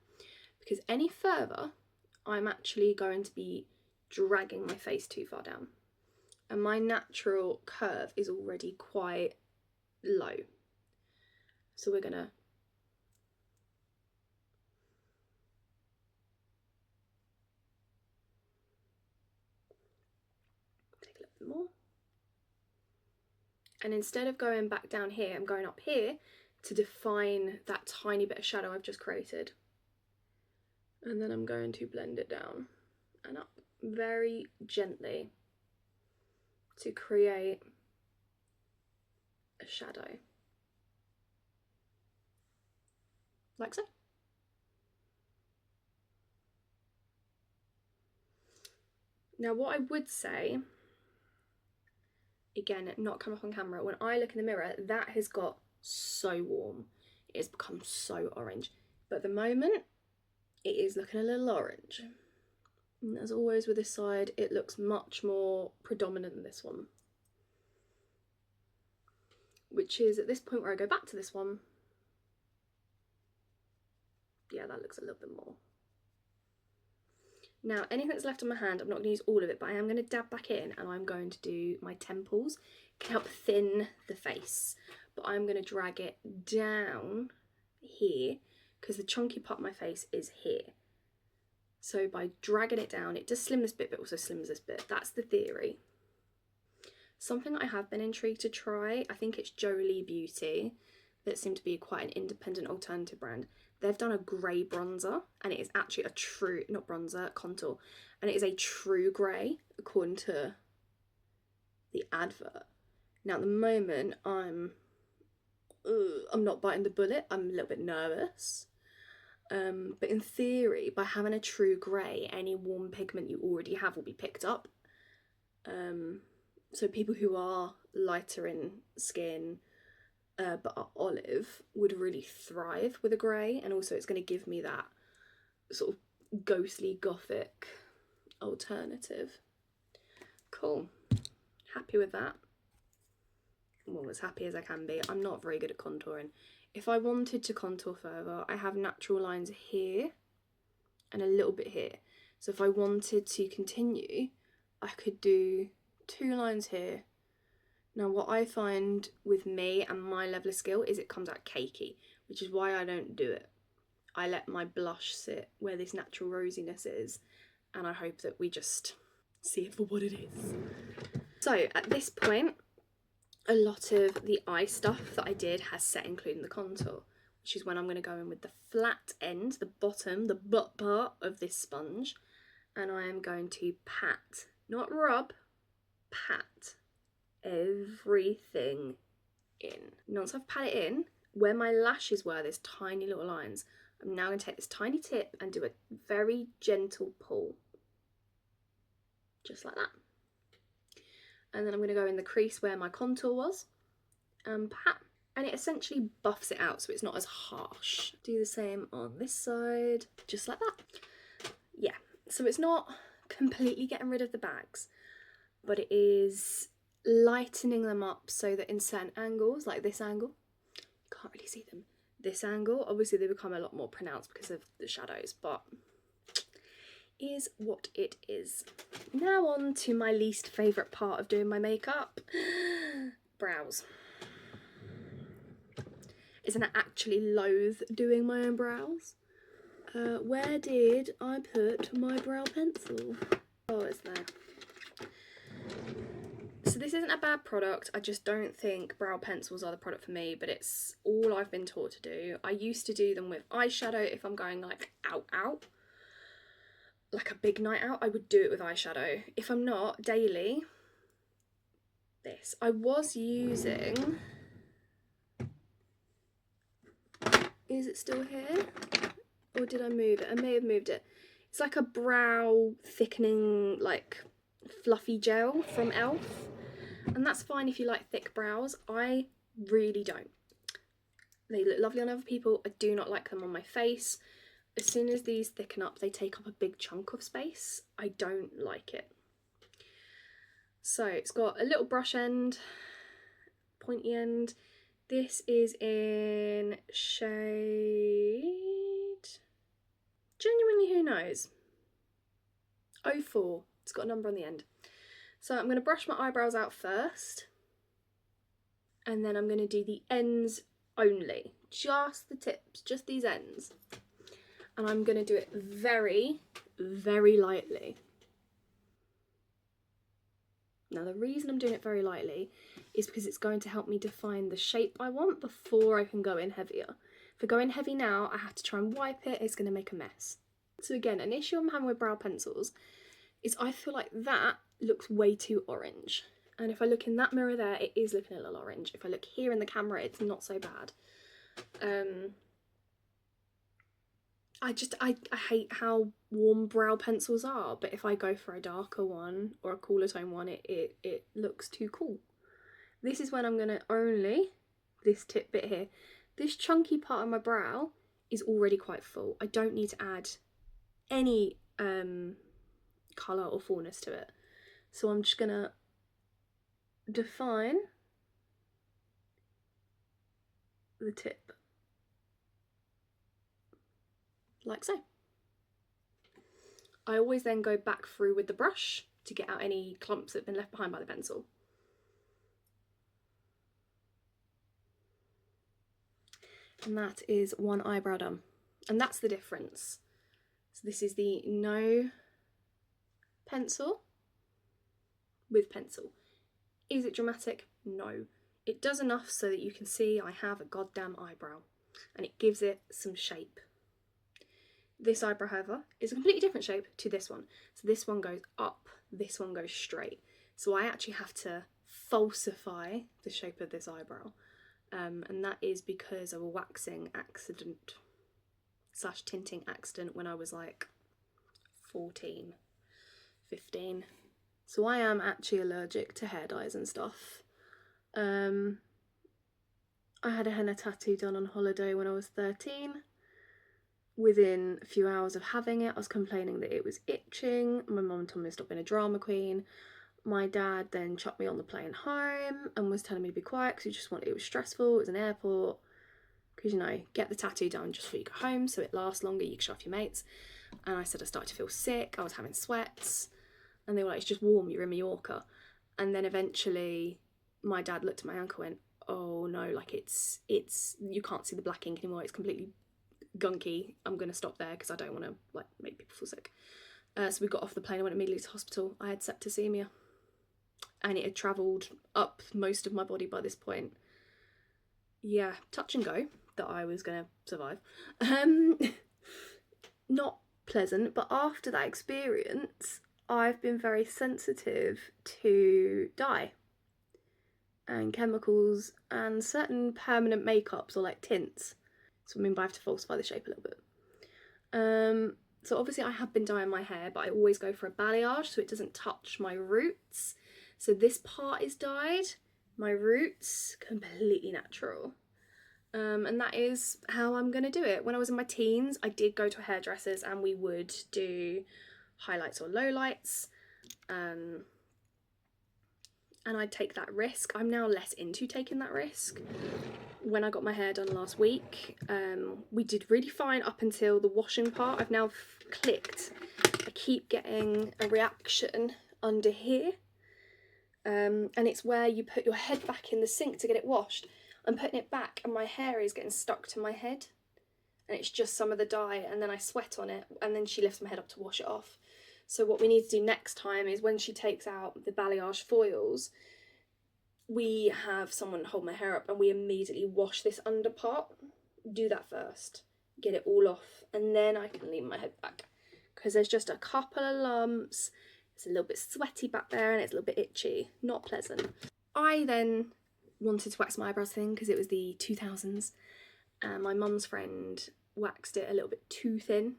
Because any further, I'm actually going to be dragging my face too far down. And my natural curve is already quite low. So we're going to more, and instead of going back down here, I'm going up here to define that tiny bit of shadow I've just created, and then I'm going to blend it down and up very gently to create a shadow, like so. Now what I would say, again, not come up on camera, when I look in the mirror, that has got so warm. It has become so orange. But at the moment, it is looking a little orange. And as always with this side, it looks much more predominant than this one. Which is at this point where I go back to this one. Yeah, that looks a little bit more. Now, anything that's left on my hand, I'm not going to use all of it, but I am going to dab back in and I'm going to do my temples. It can help thin the face. But I'm going to drag it down here because the chunky part of my face is here. So by dragging it down, it does slim this bit, but also slims this bit. That's the theory. Something I have been intrigued to try, I think it's KVD Beauty, that seem to be quite an independent alternative brand. They've done a grey bronzer, and it is actually a true, not bronzer, contour, and it is a true grey, according to the advert. Now at the moment, I'm not biting the bullet, I'm a little bit nervous. But in theory, by having a true grey, any warm pigment you already have will be picked up. So people who are lighter in skin but are olive would really thrive with a grey, and also it's going to give me that sort of ghostly gothic alternative. Cool. Happy with that. Well, as happy as I can be. I'm not very good at contouring. If I wanted to contour further, I have natural lines here and a little bit here. So if I wanted to continue, I could do 2 lines here. Now what I find with me and my level of skill is it comes out cakey, which is why I don't do it. I let my blush sit where this natural rosiness is, and I hope that we just see it for what it is. So at this point, a lot of the eye stuff that I did has set, including the contour, which is when I'm going to go in with the flat end, the bottom, the butt part of this sponge, and I am going to pat, not rub, pat everything in. Once I've pat it in, where my lashes were, there's tiny little lines, I'm now going to take this tiny tip and do a very gentle pull, just like that. And then I'm going to go in the crease where my contour was and pat, and it essentially buffs it out so it's not as harsh. Do the same on this side, just like that. Yeah, so it's not completely getting rid of the bags, but it is lightening them up so that in certain angles, like this angle, you can't really see them. This angle, obviously they become a lot more pronounced because of the shadows, but is what it is. Now on to my least favourite part of doing my makeup, brows. Isn't I actually loathe doing my own brows? Where did I put my brow pencil? Oh, it's there. So this isn't a bad product, I just don't think brow pencils are the product for me, but it's all I've been taught to do. I used to do them with eyeshadow if I'm going like out, like a big night out, I would do it with eyeshadow. If I'm not, daily, this. I was using, is it still here? Or did I move it? I may have moved it. It's like a brow thickening, like fluffy gel from e.l.f. And that's fine if you like thick brows. I really don't. They look lovely on other people. I do not like them on my face. As soon as these thicken up, they take up a big chunk of space. I don't like it. So it's got a little brush end, pointy end. This is in shade, genuinely who knows, 04. It's got a number on the end. So I'm going to brush my eyebrows out first, and then I'm going to do the ends only, just the tips, just these ends. And I'm going to do it very, very lightly. Now the reason I'm doing it very lightly is because it's going to help me define the shape I want before I can go in heavier. If I go in heavy now, I have to try and wipe it, it's going to make a mess. So again, an issue I'm having with brow pencils is I feel like that looks way too orange. And if I look in that mirror there, it is looking a little orange. If I look here in the camera, it's not so bad. I hate how warm brow pencils are, but if I go for a darker one or a cooler tone one, it looks too cool. This is when I'm going to only, this tip bit here, this chunky part of my brow is already quite full. I don't need to add any colour or fullness to it. So I'm just gonna define the tip like so. I always then go back through with the brush to get out any clumps that have been left behind by the pencil. And that is one eyebrow done. And that's the difference. So this is the no pencil with pencil. Is it dramatic? No. It does enough so that you can see I have a goddamn eyebrow, and it gives it some shape. This eyebrow, however, is a completely different shape to this one. So this one goes up, this one goes straight. So I actually have to falsify the shape of this eyebrow. And that is because of a waxing accident / tinting accident when I was like 14, 15. So I am actually allergic to hair dyes and stuff. I had a henna tattoo done on holiday when I was 13. Within a few hours of having it, I was complaining that it was itching. My mum told me to stop being a drama queen. My dad then chucked me on the plane home and was telling me to be quiet because it was stressful, it was an airport. Because, you know, get the tattoo done just before you go home so it lasts longer, you can show off your mates. And I said I started to feel sick, I was having sweats. And they were like, it's just warm, you're in Mallorca. And then eventually my dad looked at my ankle and went, oh no, like it's you can't see the black ink anymore, it's completely gunky, I'm going to stop there because I don't want to like make people feel sick. So we got off the plane, I went immediately to hospital. I had septicemia and it had travelled up most of my body by this point. Yeah, touch and go that I was going to survive. Not pleasant, but after that experience I've been very sensitive to dye and chemicals and certain permanent makeups or like tints. So I mean by I have to falsify the shape a little bit. So obviously I have been dyeing my hair, but I always go for a balayage so it doesn't touch my roots. So this part is dyed, my roots completely natural. And that is how I'm gonna do it. When I was in my teens, I did go to hairdressers and we would do highlights or lowlights. And I'd take that risk. I'm now less into taking that risk. When I got my hair done last week, we did really fine up until the washing part. I've now clicked. I keep getting a reaction under here. And it's where you put your head back in the sink to get it washed. I'm putting it back and my hair is getting stuck to my head. And it's just some of the dye, and then I sweat on it, and then she lifts my head up to wash it off. So what we need to do next time is when she takes out the balayage foils, we have someone hold my hair up and we immediately wash this under part. Do that first, get it all off, and then I can lean my head back. Because there's just a couple of lumps, it's a little bit sweaty back there and it's a little bit itchy, not pleasant. I then wanted to wax my eyebrows thin because it was the 2000s. And my mum's friend waxed it a little bit too thin,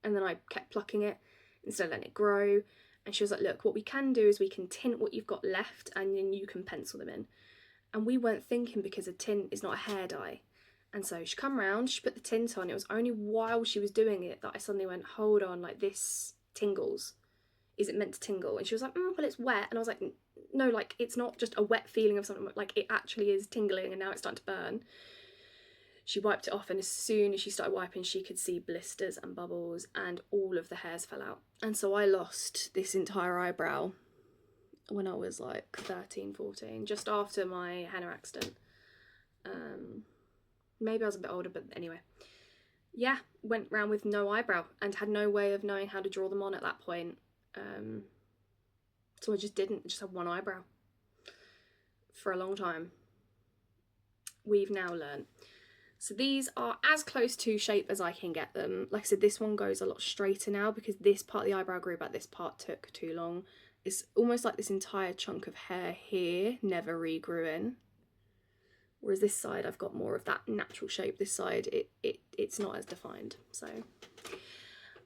and then I kept plucking it instead of letting it grow. And she was like, look, what we can do is we can tint what you've got left and then you can pencil them in. And we weren't thinking because a tint is not a hair dye. And so she come round, she put the tint on. It was only while she was doing it that I suddenly went, hold on, like this tingles. Is it meant to tingle? And she was like, well, it's wet. And I was like, no, like it's not just a wet feeling of something, like it actually is tingling and now it's starting to burn. She wiped it off, and as soon as she started wiping, she could see blisters and bubbles and all of the hairs fell out. And so I lost this entire eyebrow when I was like 13, 14, just after my henna accident. Maybe I was a bit older, but anyway. Yeah, went round with no eyebrow and had no way of knowing how to draw them on at that point. So I just just had one eyebrow for a long time. We've now learned. So these are as close to shape as I can get them. Like I said, this one goes a lot straighter now because this part of the eyebrow grew back, this part took too long. It's almost like this entire chunk of hair here never regrew in. Whereas this side, I've got more of that natural shape. This side, it's not as defined. So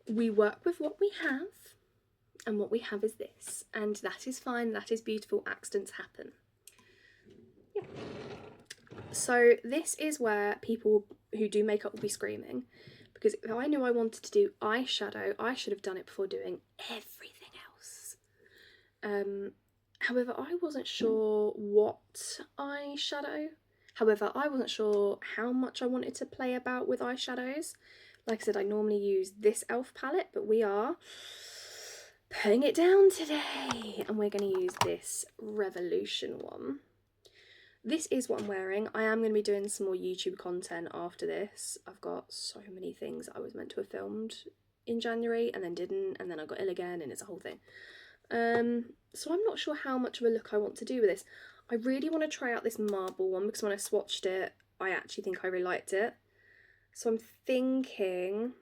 we work with what we have, and what we have is this. And that is fine, that is beautiful, accidents happen. Yeah. So this is where people who do makeup will be screaming, because if I knew I wanted to do eyeshadow, I should have done it before doing everything else. However, I wasn't sure what eyeshadow. However, I wasn't sure how much I wanted to play about with eyeshadows. Like I said, I normally use this e.l.f. palette, but we are putting it down today, and we're going to use this Revolution one. This is what I'm wearing. I am going to be doing some more YouTube content after this. I've got so many things I was meant to have filmed in January and then didn't, and then I got ill again, and it's a whole thing. So I'm not sure how much of a look I want to do with this. I really want to try out this marble one, because when I swatched it, I actually think I really liked it. So I'm thinking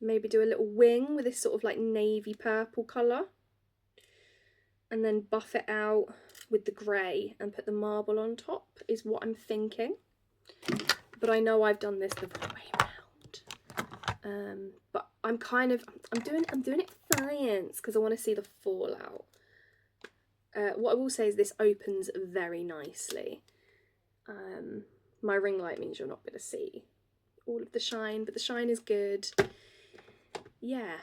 maybe do a little wing with this sort of like navy purple colour, and then buff it out with the grey and put the marble on top is what I'm thinking. But I know I've done this the wrong way around. But I'm doing it science, because I want to see the fallout. What I will say is this opens very nicely. My ring light means you're not going to see all of the shine, but the shine is good. Yeah.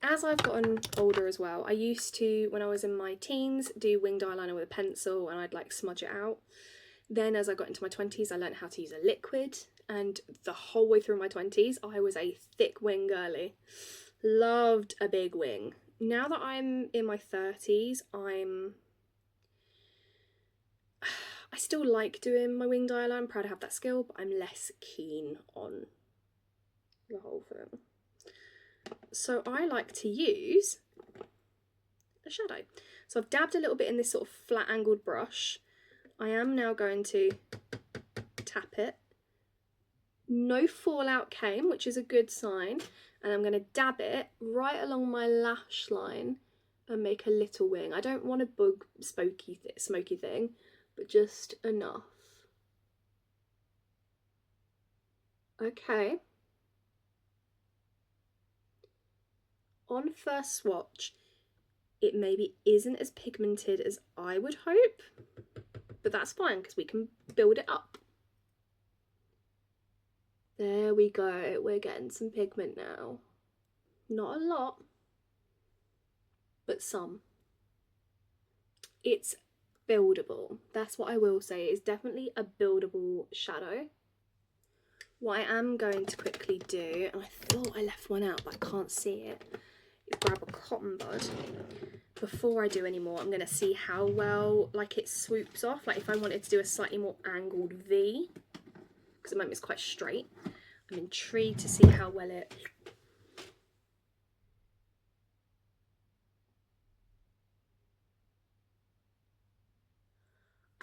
As I've gotten older as well, I used to, when I was in my teens, do winged eyeliner with a pencil, and I'd like smudge it out. Then as I got into my 20s, I learned how to use a liquid, and the whole way through my 20s, I was a thick wing girly. Loved a big wing. Now that I'm in my 30s, I still like doing my winged eyeliner. I'm proud to have that skill, but I'm less keen on the whole thing. So I like to use a shadow. So I've dabbed a little bit in this sort of flat angled brush. I am now going to tap it. No fallout came, which is a good sign. And I'm going to dab it right along my lash line and make a little wing. I don't want a big smoky thing, but just enough. Okay. On first swatch, it maybe isn't as pigmented as I would hope, but that's fine because we can build it up. There we go, we're getting some pigment now. Not a lot, but some. It's buildable. That's what I will say. It's definitely a buildable shadow. What I am going to quickly do, and I thought I left one out but I can't see it, is grab a cotton bud. Before I do any more, I'm going to see how well like it swoops off. Like if I wanted to do a slightly more angled V, because at the moment it's quite straight. I'm intrigued to see how well it...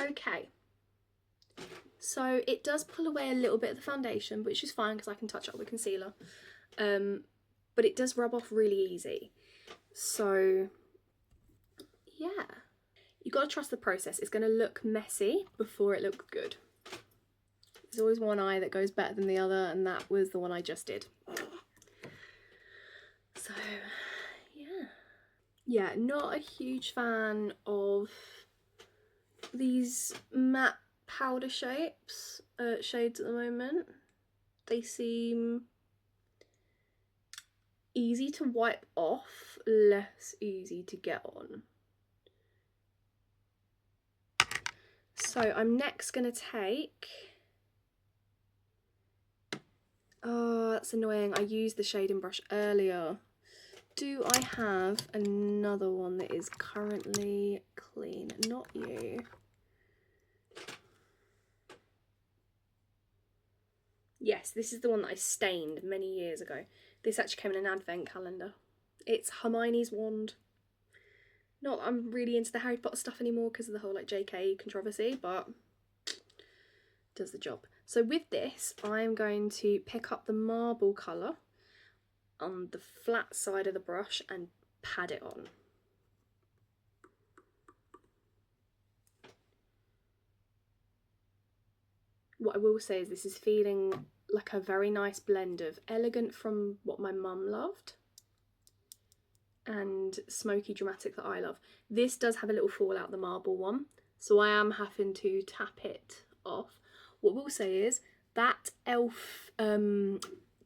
Okay. So it does pull away a little bit of the foundation, which is fine because I can touch it up with concealer. But it does rub off really easy. So yeah, you've got to trust the process. It's going to look messy before it looks good. There's always one eye that goes better than the other, and that was the one I just did. So yeah. Yeah, not a huge fan of these matte powder shades at the moment. They seem easy to wipe off, less easy to get on. So I'm next going to take... Oh, that's annoying. I used the shading brush earlier. Do I have another one that is currently clean? Not you. Yes, this is the one that I stained many years ago. This actually came in an advent calendar. It's Hermione's wand. Not that I'm really into the Harry Potter stuff anymore because of the whole like JK controversy, but does the job. So with this, I'm going to pick up the marble colour on the flat side of the brush and pad it on. What I will say is this is feeling like a very nice blend of elegant from what my mum loved and smoky dramatic that I love. This does have a little fallout, the marble one, so I am having to tap it off. What we'll say is That e.l.f.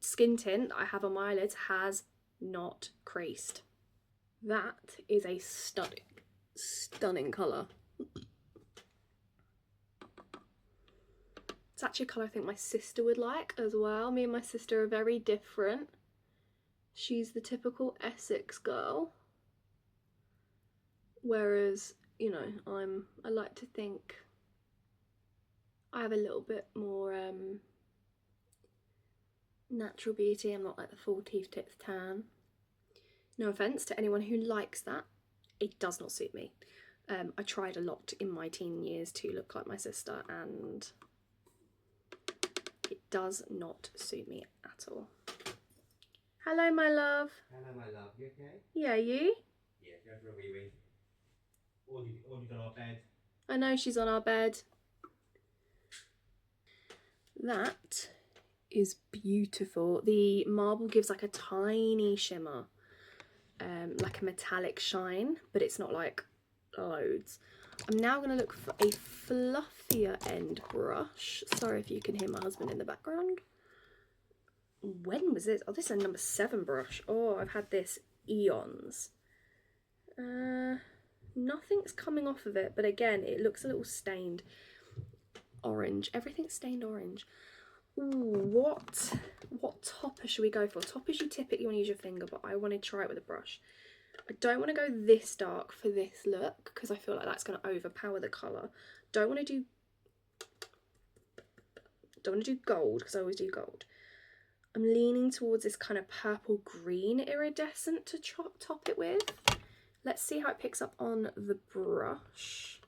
Skin tint that I have on my eyelids has not creased. That is a stunning colour. It's actually a colour I think my sister would like as well. Me and my sister are very different. She's the typical Essex girl, whereas, you know, I like to think I have a little bit more natural beauty. I'm not like the full teeth tips tan. No offence to anyone who likes that. It does not suit me. I tried a lot in my teen years to look like my sister, and it does not suit me at all. Hello, my love. Hello, my love. You okay? Yeah, you? Yeah, go for a wee wee. Already on our bed. I know she's on our bed. That is beautiful. The marble gives like a tiny shimmer, like a metallic shine, but it's not like loads. I'm now going to look for a fluffier end brush. Sorry if you can hear my husband in the background. When was this? Oh, this is a number 7 brush. Oh, I've had this eons. Nothing's coming off of it, but again, it looks a little stained orange. Everything's stained orange. Ooh, what topper should we go for? Toppers you typically want to use your finger, but I want to try it with a brush. I don't want to go this dark for this look because I feel like that's going to overpower the colour. Don't want to do gold because I always do gold. I'm leaning towards this kind of purple green iridescent to top it with. Let's see how it picks up on the brush.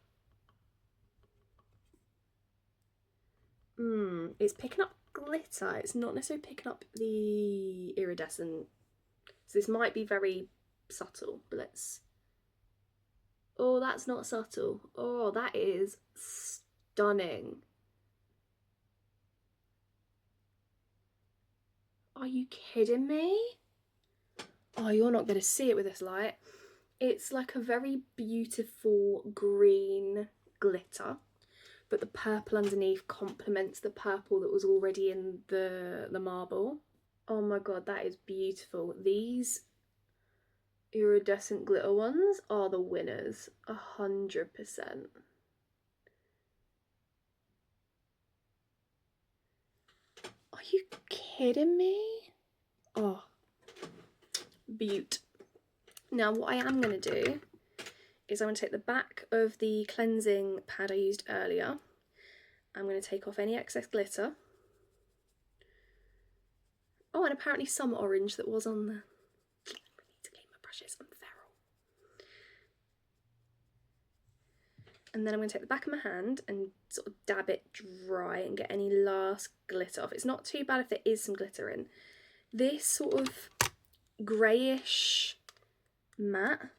It's picking up glitter. It's not necessarily picking up the iridescent. So this might be very subtle, but let's... Oh, that's not subtle. Oh, that is stunning. Are you kidding me? Oh, you're not going to see it with this light. It's like a very beautiful green glitter, but the purple underneath complements the purple that was already in the marble. Oh my god, that is beautiful. These iridescent glitter ones are the winners, 100%. Are you kidding me? Oh, beaut. Now what I am going to do is I'm going to take the back of the cleansing pad I used earlier. I'm going to take off any excess glitter. Oh, and apparently some orange that was on there. I need to clean my brushes, I'm feral. And then I'm going to take the back of my hand and sort of dab it dry and get any last glitter off. It's not too bad if there is some glitter in. This sort of greyish matte,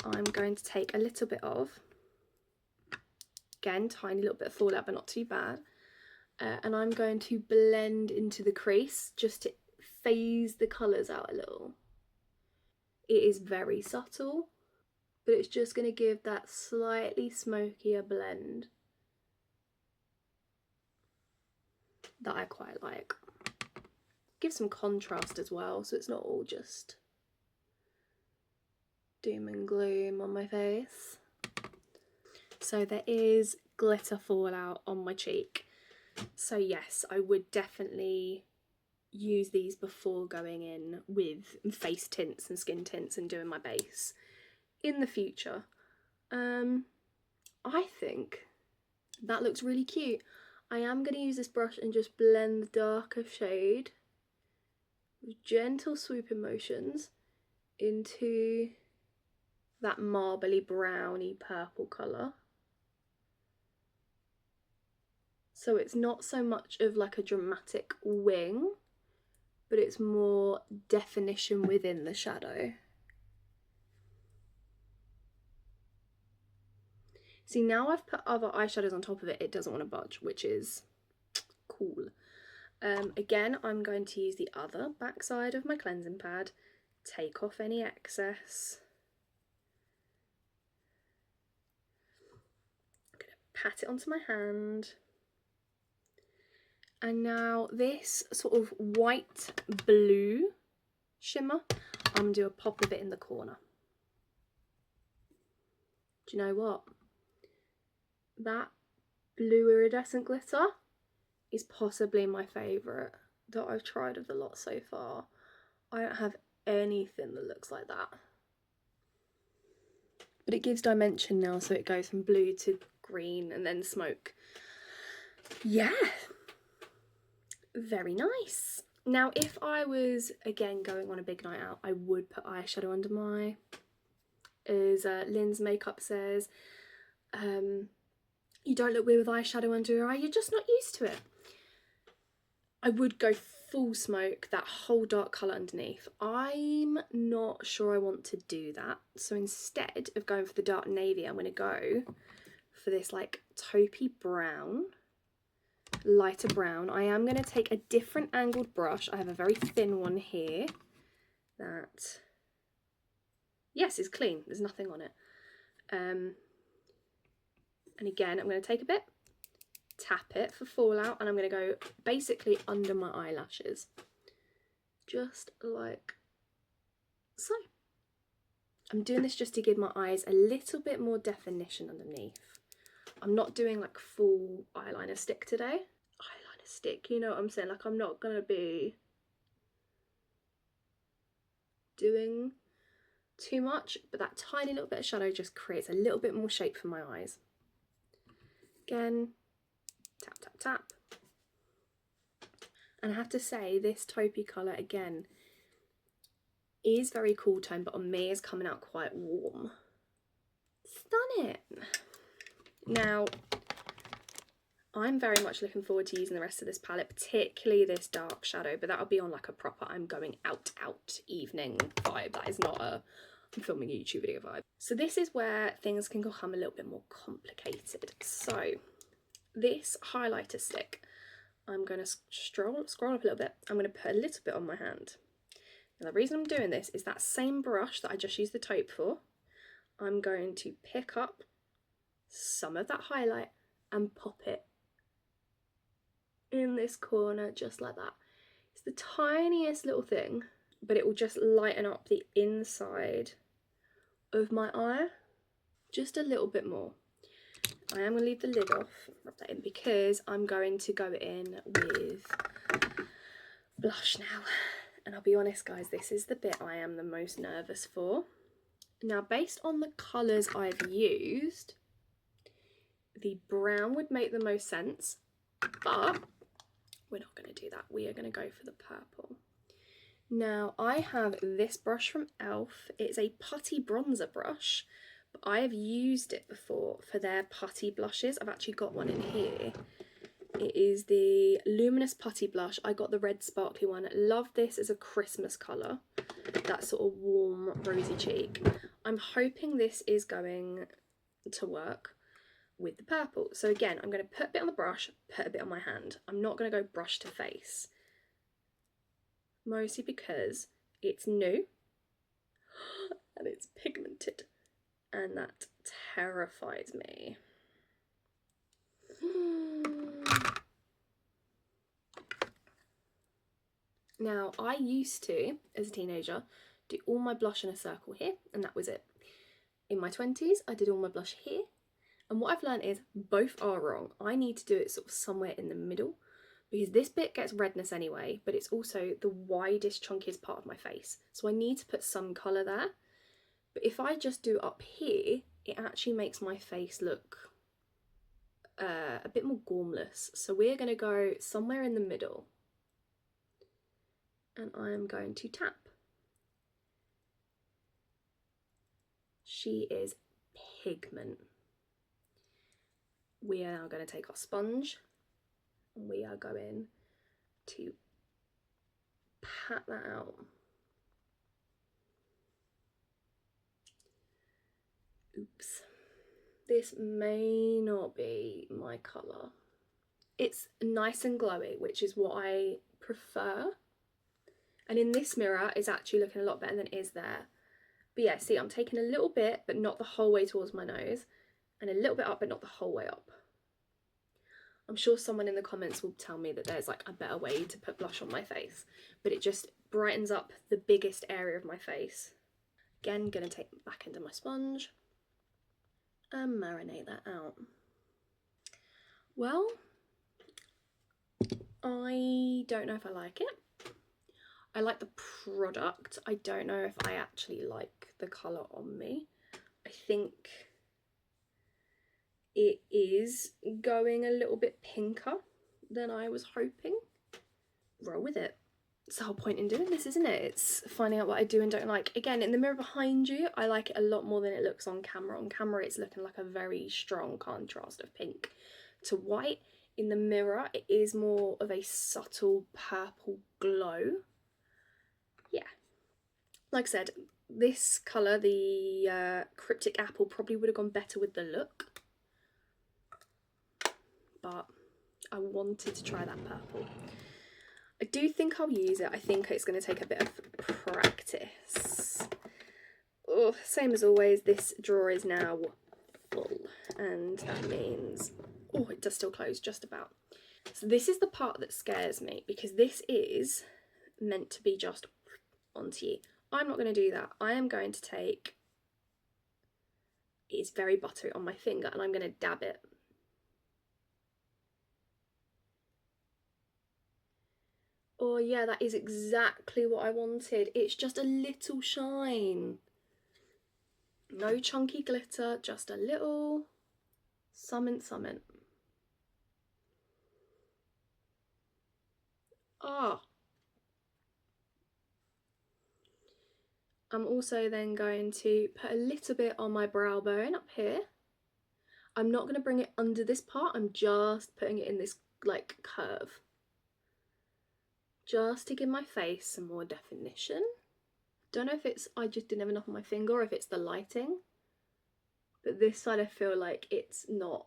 I'm going to take a little bit of. Again, tiny little bit of fallout, but not too bad. And I'm going to blend into the crease just to phase the colours out a little. It is very subtle, but it's just going to give that slightly smokier blend that I quite like. Give some contrast as well, so it's not all just doom and gloom on my face. So there is glitter fallout on my cheek. So yes, I would definitely use these before going in with face tints and skin tints and doing my base in the future. I think that looks really cute. I am going to use this brush and just blend the darker shade with gentle swooping motions into that marbly browny purple colour. So it's not so much of like a dramatic wing, but it's more definition within the shadow. See, now I've put other eyeshadows on top of it, it doesn't want to budge, which is cool. Again, I'm going to use the other back side of my cleansing pad, take off any excess. I'm going to pat it onto my hand. And now this sort of white blue shimmer, I'm going to do a pop of it in the corner. Do you know what? That blue iridescent glitter is possibly my favourite that I've tried of the lot so far. I don't have anything that looks like that. But it gives dimension now, so it goes from blue to green and then smoke. Yeah. Very nice. Now, if I was, again, going on a big night out, I would put eyeshadow under my... As Lynn's makeup says, you don't look weird with eyeshadow under your eye, you're just not used to it. I would go full smoke, that whole dark colour underneath. I'm not sure I want to do that. So instead of going for the dark navy, I'm going to go for this like taupey brown, lighter brown. I am going to take a different angled brush. I have a very thin one here that, yes, is clean. There's nothing on it. And again, I'm going to take a bit, tap it for fallout, and I'm going to go basically under my eyelashes. Just like so. I'm doing this just to give my eyes a little bit more definition underneath. I'm not doing like full eyeliner stick today. Eyeliner stick, you know what I'm saying? Like I'm not going to be doing too much, but that tiny little bit of shadow just creates a little bit more shape for my eyes. Again, tap, tap, tap. And I have to say, this taupey colour, again, is very cool tone, but on me is coming out quite warm. Stunning. Now, I'm very much looking forward to using the rest of this palette, particularly this dark shadow, but that'll be on like a proper I'm going out evening vibe. That is not a I'm filming a YouTube video vibe. So this is where things can become a little bit more complicated. So this highlighter stick, I'm going to scroll up a little bit. I'm going to put a little bit on my hand. Now the reason I'm doing this is that same brush that I just used the taupe for, I'm going to pick up some of that highlight and pop it in this corner just like that. It's the tiniest little thing, but it will just lighten up the inside of my eye just a little bit more. I am going to leave the lid off, rub that in, because I'm going to go in with blush now. And I'll be honest guys, this is the bit I am the most nervous for. Now based on the colours I've used, the brown would make the most sense, but we're not going to do that. We are going to go for the purple. Now I have this brush from e.l.f. It's a putty bronzer brush, but I have used it before for their putty blushes. I've actually got one in here. It is the Luminous Putty Blush. I got the red sparkly one. Love this as a Christmas colour. That sort of warm rosy cheek. I'm hoping this is going to work with the purple. So again, I'm going to put a bit on the brush, put a bit on my hand. I'm not going to go brush to face. Mostly because it's new and it's pigmented, and that terrifies me. Now, I used to, as a teenager, do all my blush in a circle here, and that was it. In my 20s, I did all my blush here, and what I've learned is both are wrong. I need to do it sort of somewhere in the middle, because this bit gets redness anyway, but it's also the widest, chunkiest part of my face. So I need to put some colour there. But if I just do up here, it actually makes my face look a bit more gormless. So we're going to go somewhere in the middle. And I am going to tap. She is pigment. We are now going to take our sponge and we are going to pat that out. Oops. This may not be my colour. It's nice and glowy, which is what I prefer. And in this mirror, it's actually looking a lot better than it is there. But yeah, see, I'm taking a little bit, but not the whole way towards my nose. And a little bit up, but not the whole way up. I'm sure someone in the comments will tell me that there's like a better way to put blush on my face, but it just brightens up the biggest area of my face. Again, gonna take it back into my sponge and marinate that out. Well, I don't know if I like it. I like the product. I don't know if I actually like the colour on me. I think it is going a little bit pinker than I was hoping. Roll with it. It's the whole point in doing this, isn't it? It's finding out what I do and don't like. Again, in the mirror behind you, I like it a lot more than it looks on camera. On camera, it's looking like a very strong contrast of pink to white. In the mirror, it is more of a subtle purple glow. Yeah. Like I said, this colour, the Cryptic Apple, probably would have gone better with the look. But I wanted to try that purple. I do think I'll use it. I think it's going to take a bit of practice. Oh, same as always, this drawer is now full, and that means, oh, it does still close just about. So this is the part that scares me, because this is meant to be just onto you. I'm not going to do that. I am going to take, it's very buttery on my finger, and I'm going to dab it. Oh yeah, that is exactly what I wanted. It's just a little shine. No chunky glitter, just a little summit. Ah. I'm also then going to put a little bit on my brow bone up here. I'm not going to bring it under this part, I'm just putting it in this like curve. Just to give my face some more definition. Don't know if it's I just didn't have enough on my finger or if it's the lighting. But this side I feel like it's not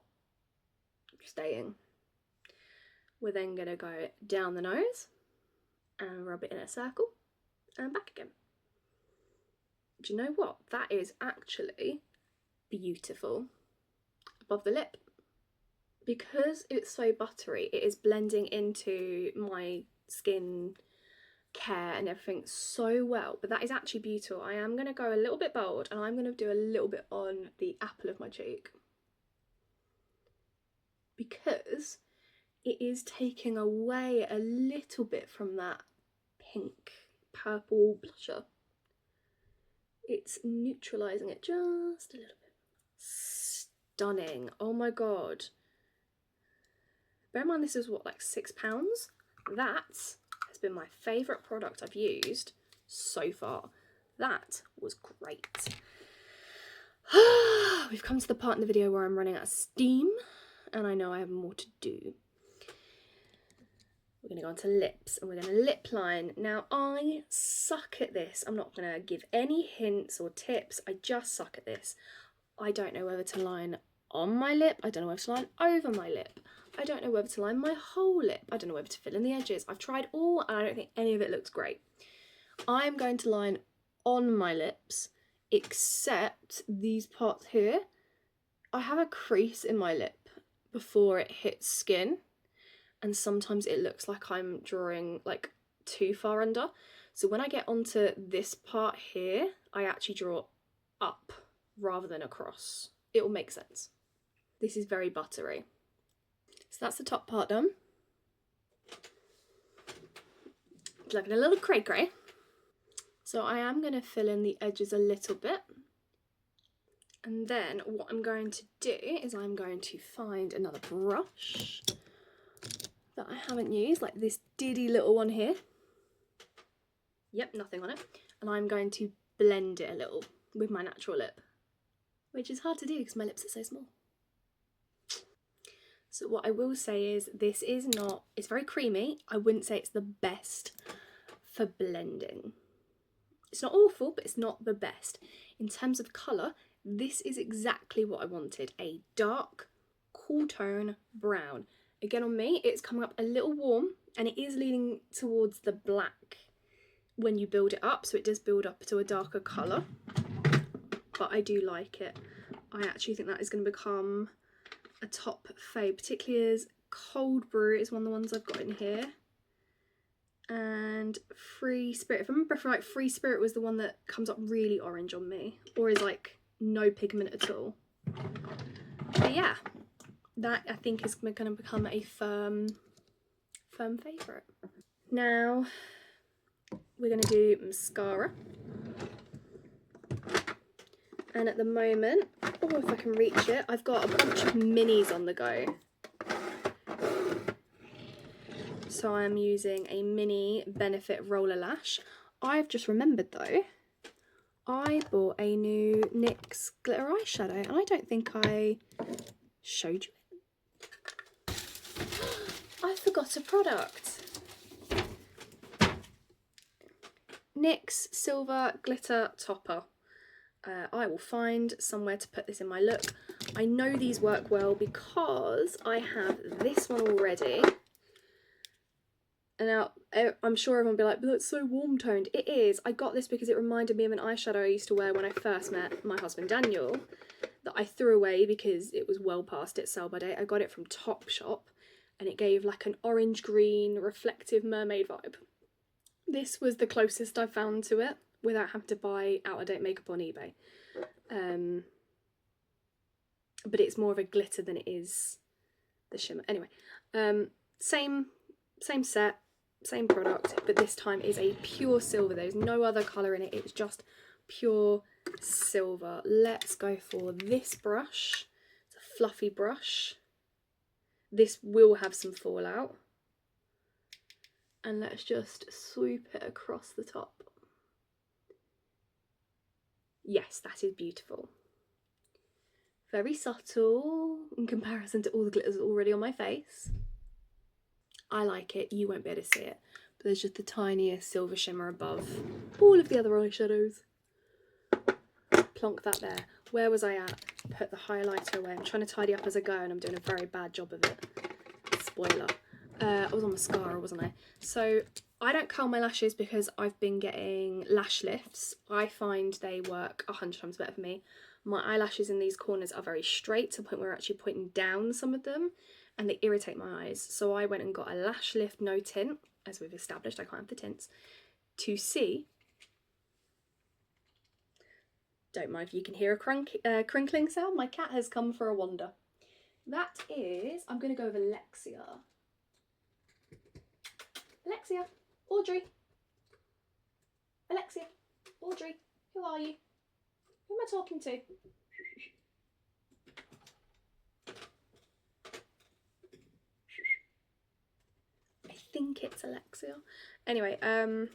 staying. We're then going to go down the nose and rub it in a circle and back again. Do you know what? That is actually beautiful. Above the lip. Because it's so buttery, it is blending into my skin care and everything so well, but that is actually beautiful. I am going to go a little bit bold, and I'm going to do a little bit on the apple of my cheek, because it is taking away a little bit from that pink purple blusher. It's neutralising it just a little bit. Stunning. Oh my god. Bear in mind this is what, like £6? That has been my favourite product I've used so far. That was great. We've come to the part in the video where I'm running out of steam, and I know I have more to do. We're going to go on to lips, and we're going to lip line. Now, I suck at this. I'm not going to give any hints or tips. I just suck at this. I don't know whether to line on my lip. I don't know whether to line over my lip. I don't know whether to line my whole lip. I don't know whether to fill in the edges. I've tried all, and I don't think any of it looks great. I'm going to line on my lips, except these parts here. I have a crease in my lip before it hits skin, and sometimes it looks like I'm drawing like too far under. So when I get onto this part here, I actually draw up rather than across. It will make sense. This is very buttery. So that's the top part done. It's looking a little cray-cray. So I am going to fill in the edges a little bit. And then what I'm going to do is I'm going to find another brush that I haven't used, like this diddy little one here. Yep, nothing on it. And I'm going to blend it a little with my natural lip, which is hard to do because my lips are so small. So what I will say is this is not, it's very creamy. I wouldn't say it's the best for blending. It's not awful, but it's not the best. In terms of colour, this is exactly what I wanted. A dark, cool tone brown. Again, on me, it's coming up a little warm, and it is leaning towards the black when you build it up, so it does build up to a darker colour. But I do like it. I actually think that is going to become a top fave, particularly as Cold Brew is one of the ones I've got in here. And Free Spirit. If I remember right, Free Spirit was the one that comes up really orange on me, or is like no pigment at all. But yeah, that I think is going to become a firm favourite. Now we're going to do mascara. And at the moment, oh, if I can reach it, I've got a bunch of minis on the go. So I'm using a mini Benefit Roller Lash. I've just remembered though, I bought a new NYX glitter eyeshadow and I don't think I showed you it. I forgot a product. NYX Silver Glitter Topper. I will find somewhere to put this in my look. I know these work well because I have this one already. And now I'm sure everyone will be like, but that's so warm toned. It is. I got this because it reminded me of an eyeshadow I used to wear when I first met my husband Daniel that I threw away because it was well past its sell by date. I got it from Topshop and it gave like an orange green reflective mermaid vibe. This was the closest I found to it without having to buy out of date makeup on eBay. But it's more of a glitter than it is the shimmer. Anyway, same set, same product, but this time is a pure silver. There's no other colour in it. It's just pure silver. Let's go for this brush. It's a fluffy brush. This will have some fallout. And let's just swoop it across the top. Yes, that is beautiful. Very subtle in comparison to all the glitters already on my face. I like it. You won't be able to see it. But there's just the tiniest silver shimmer above all of the other eyeshadows. Plonk that there. Where was I at? Put the highlighter away. I'm trying to tidy up as I go and I'm doing a very bad job of it. Spoiler. I was on mascara, wasn't I? So I don't curl my lashes because I've been getting lash lifts. I find they work 100 times better for me. My eyelashes in these corners are very straight to the point where we're actually pointing down some of them and they irritate my eyes. So I went and got a lash lift no tint, as we've established, I can't have the tints, to see. Don't mind if you can hear a crinkling sound. My cat has come for a wander. That is, I'm going to go with Alexia. Alexia, Audrey. Alexia, Audrey, who are you? Who am I talking to? I think it's Alexia. Anyway, oh,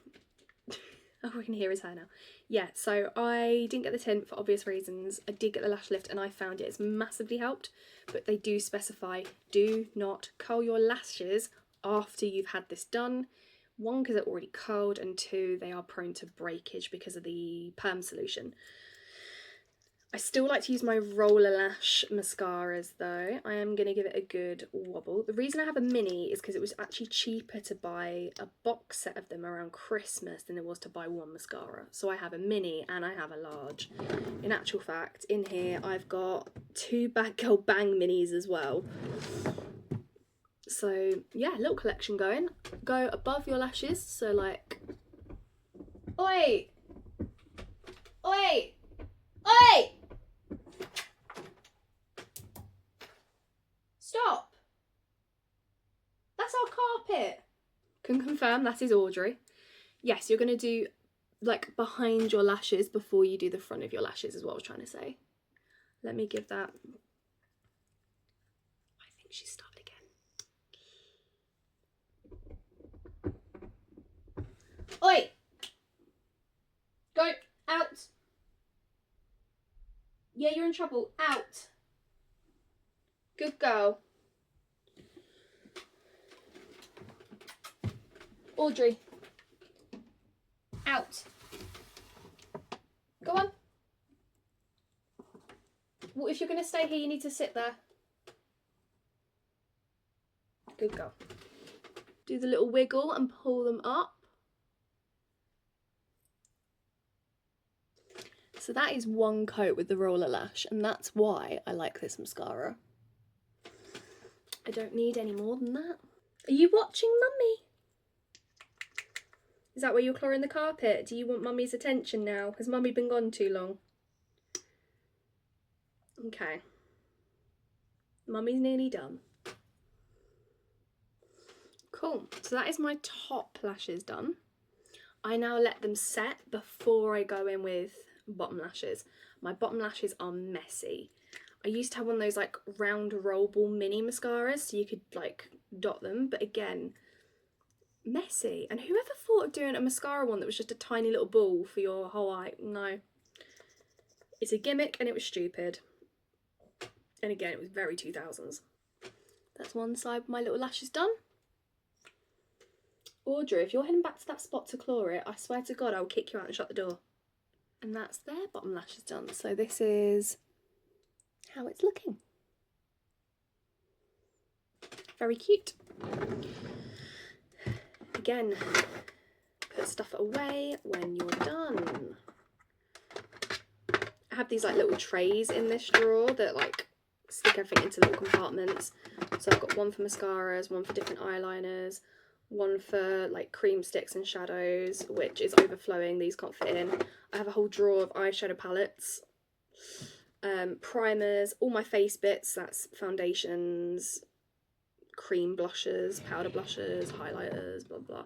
we can hear his hair now. Yeah, so I didn't get the tint for obvious reasons. I did get the lash lift and I found it's massively helped, but they do specify do not curl your lashes after you've had this done. One, because they're already curled, and two, they are prone to breakage because of the perm solution. I still like to use my roller lash mascaras though. I am going to give it a good wobble. The reason I have a mini is because it was actually cheaper to buy a box set of them around Christmas than it was to buy one mascara. So I have a mini and I have a large. In actual fact, in here I've got 2 Bad Girl Bang minis as well. So yeah, little collection going. Go above your lashes, so like, oi! Oi! Oi! Stop! That's our carpet! Can confirm that is Audrey. Yes, you're going to do like behind your lashes before you do the front of your lashes is what I was trying to say. Let me give that. I think she stopped again. Oi! Go out! Yeah, you're in trouble. Out! Good girl. Audrey. Out. Go on. Well, if you're going to stay here, you need to sit there. Good girl. Do the little wiggle and pull them up. So that is one coat with the roller lash, and that's why I like this mascara. I don't need any more than that. Are you watching Mummy? Is that where you're clawing the carpet? Do you want Mummy's attention now? Has Mummy been gone too long? Okay. Mummy's nearly done. Cool. So that is my top lashes done. I now let them set before I go in with bottom lashes. My bottom lashes are messy. I used to have one of those like round rollable mini mascaras so you could like dot them, but again, messy. And whoever thought of doing a mascara one that was just a tiny little ball for your whole eye? No. It's a gimmick and it was stupid. And again, it was very 2000s. That's one side of my little lashes done. Audrey, if you're heading back to that spot to claw it, I swear to God, I'll kick you out and shut the door. And that's their bottom lashes done. So this is how it's looking. Very cute. Again, put stuff away when you're done. I have these like little trays in this drawer that like stick everything into little compartments. So I've got one for mascaras, one for different eyeliners, one for like cream sticks and shadows, which is overflowing, these can't fit in. I have a whole drawer of eyeshadow palettes, primers, all my face bits, that's foundations, cream blushes, powder blushes, highlighters, blah blah.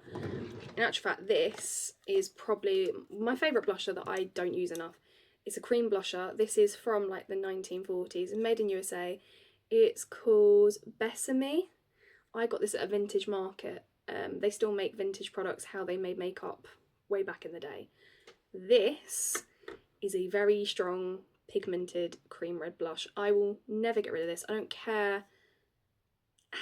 In actual fact, this is probably my favourite blusher that I don't use enough. It's a cream blusher. This is from like the 1940s and made in USA. It's called Besame. I got this at a vintage market. They still make vintage products how they made makeup way back in the day. This is a very strong pigmented cream red blush. I will never get rid of this. I don't care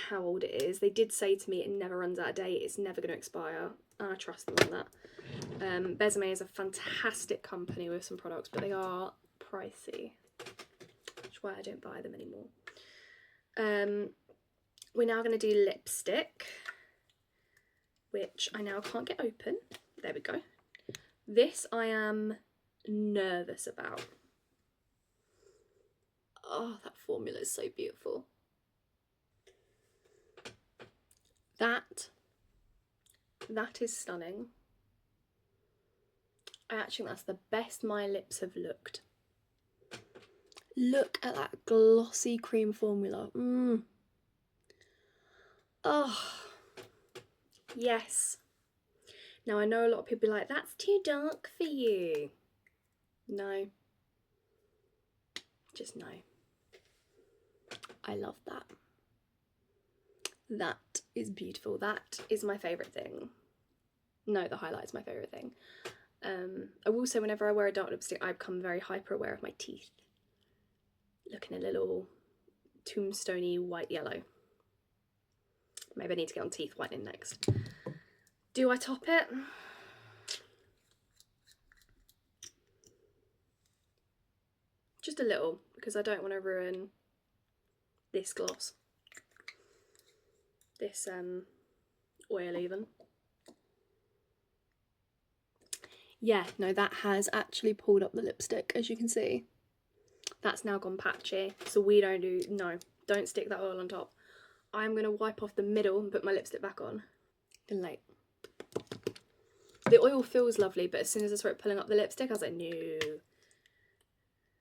how old it is. They did say to me it never runs out of date, it's never going to expire. I trust them on that. Besame is a fantastic company with some products, but they are pricey, which is why I don't buy them anymore. We're now going to do lipstick, which I now can't get open. There we go. This I am nervous about. Oh, that formula is so beautiful. That is stunning. I actually think that's the best my lips have looked. Look at that glossy cream formula. Oh, yes. Now I know a lot of people are like, that's too dark for you. No. Just no. I love that. That is beautiful. That is my favourite thing. No, the highlight's my favourite thing. I will say whenever I wear a dark lipstick, I become very hyper aware of my teeth. Looking a little tombstoney white yellow. Maybe I need to get on teeth whitening next. Do I top it? Just a little, because I don't want to ruin this gloss. This oil even. Yeah, no, that has actually pulled up the lipstick, as you can see. That's now gone patchy, so we don't do, no, don't stick that oil on top. I'm going to wipe off the middle and put my lipstick back on. Been late. The oil feels lovely, but as soon as I started pulling up the lipstick, I was like, no.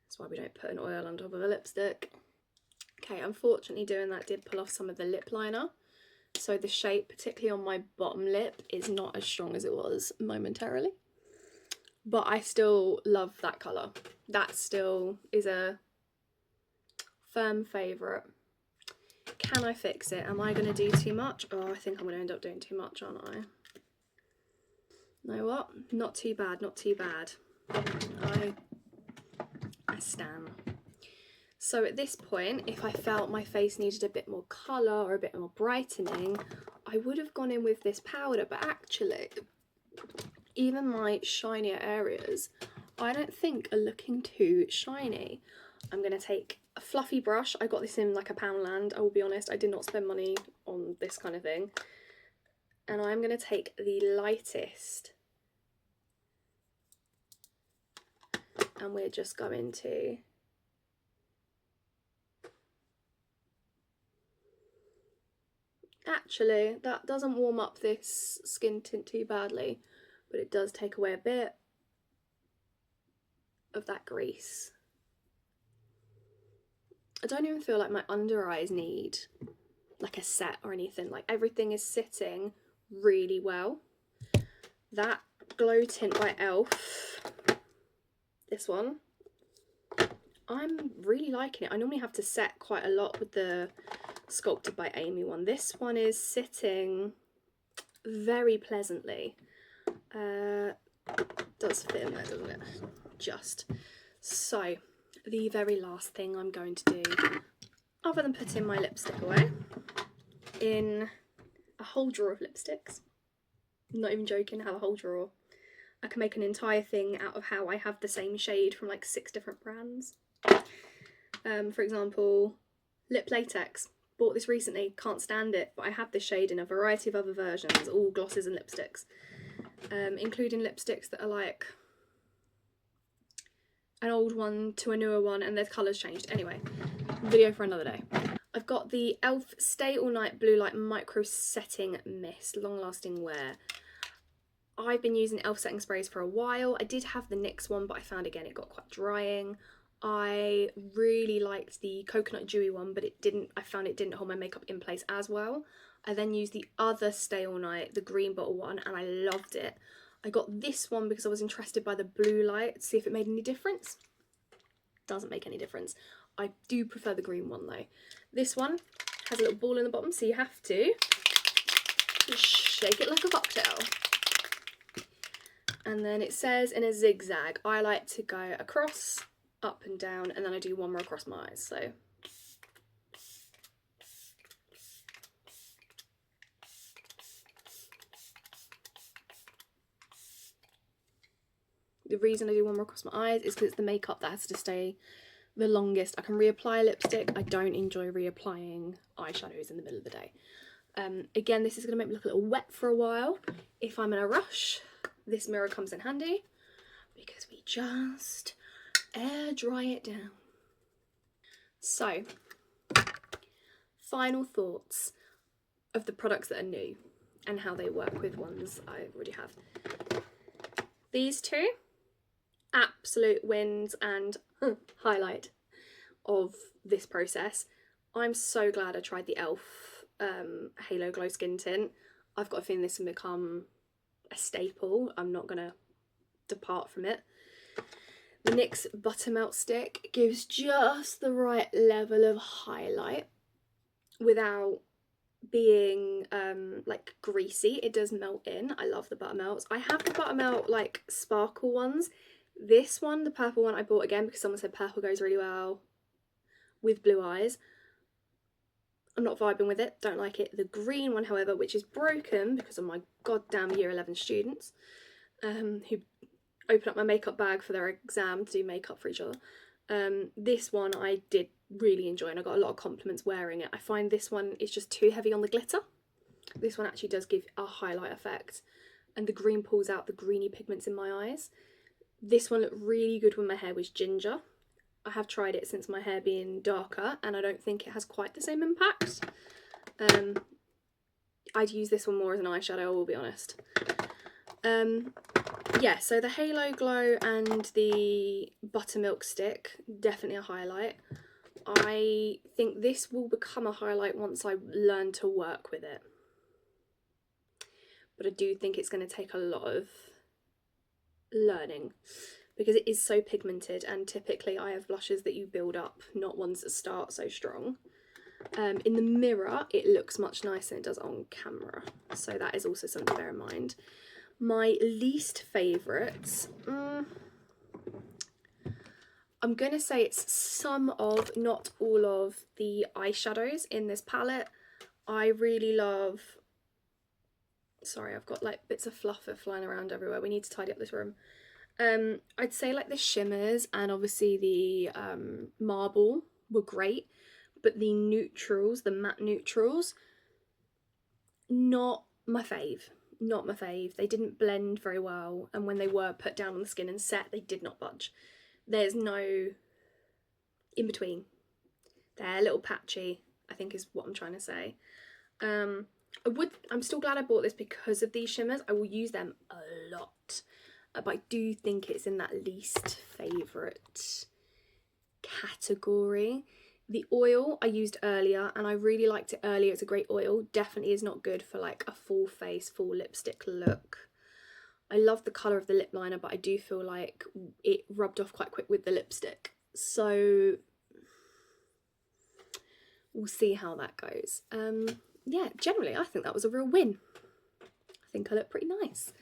That's why we don't put an oil on top of a lipstick. Okay, unfortunately doing that did pull off some of the lip liner. So the shape, particularly on my bottom lip, is not as strong as it was momentarily. But I still love that colour. That still is a firm favourite. Can I fix it? Am I going to do too much? Oh, I think I'm going to end up doing too much, aren't I? Know what? Not too bad, not too bad. I stan. So at this point, if I felt my face needed a bit more colour or a bit more brightening, I would have gone in with this powder, but actually, even my shinier areas, I don't think are looking too shiny. I'm going to take a fluffy brush. I got this in like a Poundland, I will be honest. I did not spend money on this kind of thing. And I'm going to take the lightest. And we're just going to Actually, that doesn't warm up this skin tint too badly, but it does take away a bit of that grease. I don't even feel like my under eyes need like a set or anything. Like everything is sitting really well. That glow tint by e.l.f, this one, I'm really liking it. I normally have to set quite a lot with the Sculpted by Amy one. This one is sitting very pleasantly. Does fit in there, doesn't it? Just. So, the very last thing I'm going to do, other than putting my lipstick away, in a whole drawer of lipsticks, I'm not even joking, I have a whole drawer. I can make an entire thing out of how I have the same shade from like 6 different brands. For example, lip latex. Bought this recently, can't stand it, but I have this shade in a variety of other versions, all glosses and lipsticks, including lipsticks that are like an old one to a newer one and their colours changed. Anyway, video for another day. I've got the e.l.f. Stay All Night Blue Light Micro Setting Mist, long lasting wear. I've been using e.l.f. setting sprays for a while. I did have the NYX one, but I found again it got quite drying. I really liked the coconut dewy one, but I found it didn't hold my makeup in place as well. I then used the other Stay All Night, the green bottle one, and I loved it. I got this one because I was interested by the blue light to see if it made any difference. Doesn't make any difference. I do prefer the green one though. This one has a little ball in the bottom, so you have to shake it like a cocktail. And then it says in a zigzag. I like to go across, up and down, and then I do one more across my eyes. So the reason I do one more across my eyes is because it's the makeup that has to stay the longest. I can reapply lipstick. I don't enjoy reapplying eyeshadows in the middle of the day. Again, this is going to make me look a little wet for a while. If I'm in a rush, this mirror comes in handy because we just air dry it down. So, final thoughts of the products that are new and how they work with ones I already have. These two, absolute wins and highlight of this process. I'm so glad I tried the e.l.f. Halo Glow Skin Tint. I've got a feeling this can become a staple. I'm not going to depart from it. The NYX Buttermelt Stick gives just the right level of highlight without being like greasy. It does melt in. I love the Buttermelts. I have the Buttermelt like sparkle ones. This one, the purple one, I bought again because someone said purple goes really well with blue eyes. I'm not vibing with it, don't like it. The green one, however, which is broken because of my goddamn year 11 students who open up my makeup bag for their exam to do makeup for each other. This one I did really enjoy and I got a lot of compliments wearing it. I find this one is just too heavy on the glitter. This one actually does give a highlight effect and the green pulls out the greeny pigments in my eyes. This one looked really good when my hair was ginger. I have tried it since my hair being darker and I don't think it has quite the same impact. I'd use this one more as an eyeshadow, I will be honest. Yeah, so the Halo Glow and the Buttermilk Stick, definitely a highlight. I think this will become a highlight once I learn to work with it. But I do think it's going to take a lot of learning because it is so pigmented and typically I have blushes that you build up, not ones that start so strong. In the mirror, it looks much nicer than it does on camera. So that is also something to bear in mind. My least favourites, I'm going to say it's some of, not all of, the eyeshadows in this palette. I really love, sorry, I've got like bits of fluff flying around everywhere. We need to tidy up this room. I'd say like the shimmers and obviously the marble were great, but the neutrals, the matte neutrals, not my fave. Not my fave. They didn't blend very well, and when they were put down on the skin and set, they did not budge. There's no in between. They're a little patchy, I think is what I'm trying to say. I'm still glad I bought this because of these shimmers. I will use them a lot. But I do think it's in that least favourite category. The oil I used earlier, and I really liked it earlier. It's a great oil. Definitely is not good for like a full face, full lipstick look. I love the colour of the lip liner, but I do feel like it rubbed off quite quick with the lipstick. So we'll see how that goes. Yeah, generally I think that was a real win. I think I look pretty nice.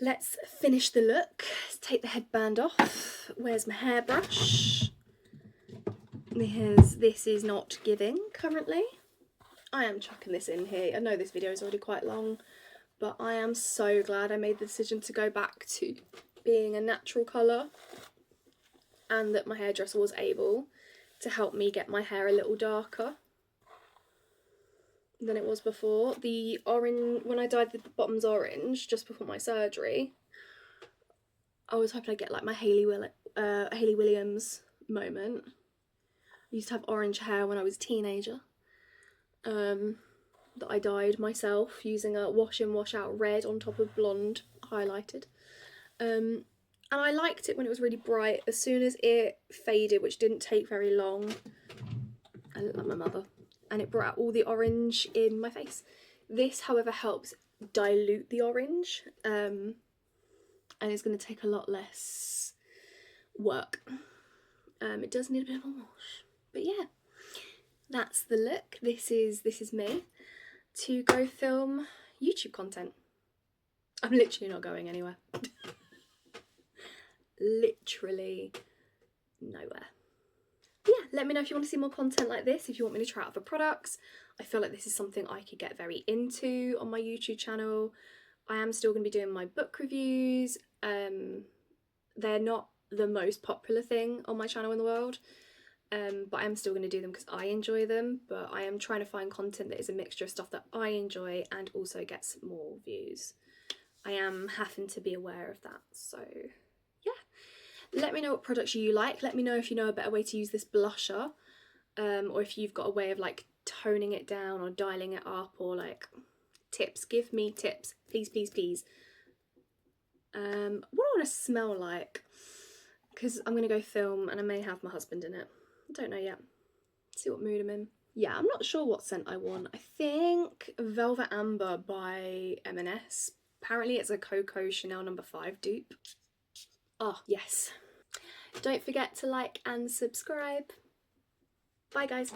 Let's finish the look. Let's take the headband off. Where's my hairbrush? Because this is not giving currently. I am chucking this in here. I know this video is already quite long, but I am so glad I made the decision to go back to being a natural colour, and that my hairdresser was able to help me get my hair a little darker than it was before. The orange, when I dyed the bottoms orange just before my surgery, I was hoping I'd get like my Hayley Williams moment. I used to have orange hair when I was a teenager, that I dyed myself using a wash in wash out red on top of blonde highlighted. And I liked it when it was really bright. As soon as it faded, which didn't take very long, I look like my mother, and it brought out all the orange in my face. This, however, helps dilute the orange, and it's going to take a lot less work. It does need a bit of a wash, but yeah, that's the look. This is me to go film YouTube content. I'm literally not going anywhere. Literally nowhere. But yeah, let me know if you want to see more content like this, if you want me to try out other products. I feel like this is something I could get very into on my YouTube channel. I am still going to be doing my book reviews. They're not the most popular thing on my channel in the world, but I am still going to do them because I enjoy them. But I am trying to find content that is a mixture of stuff that I enjoy and also gets more views. I am having to be aware of that, so yeah. Let me know what products you like. Let me know if you know a better way to use this blusher, or if you've got a way of like toning it down or dialing it up, or like tips. Give me tips, please, please, please. What do I want to smell like? Because I'm going to go film and I may have my husband in it. I don't know yet. See what mood I'm in. Yeah, I'm not sure what scent I want. I think Velvet Amber by M&S. Apparently it's a Coco Chanel No. 5 dupe. Oh, yes. Don't forget to like and subscribe. Bye, guys.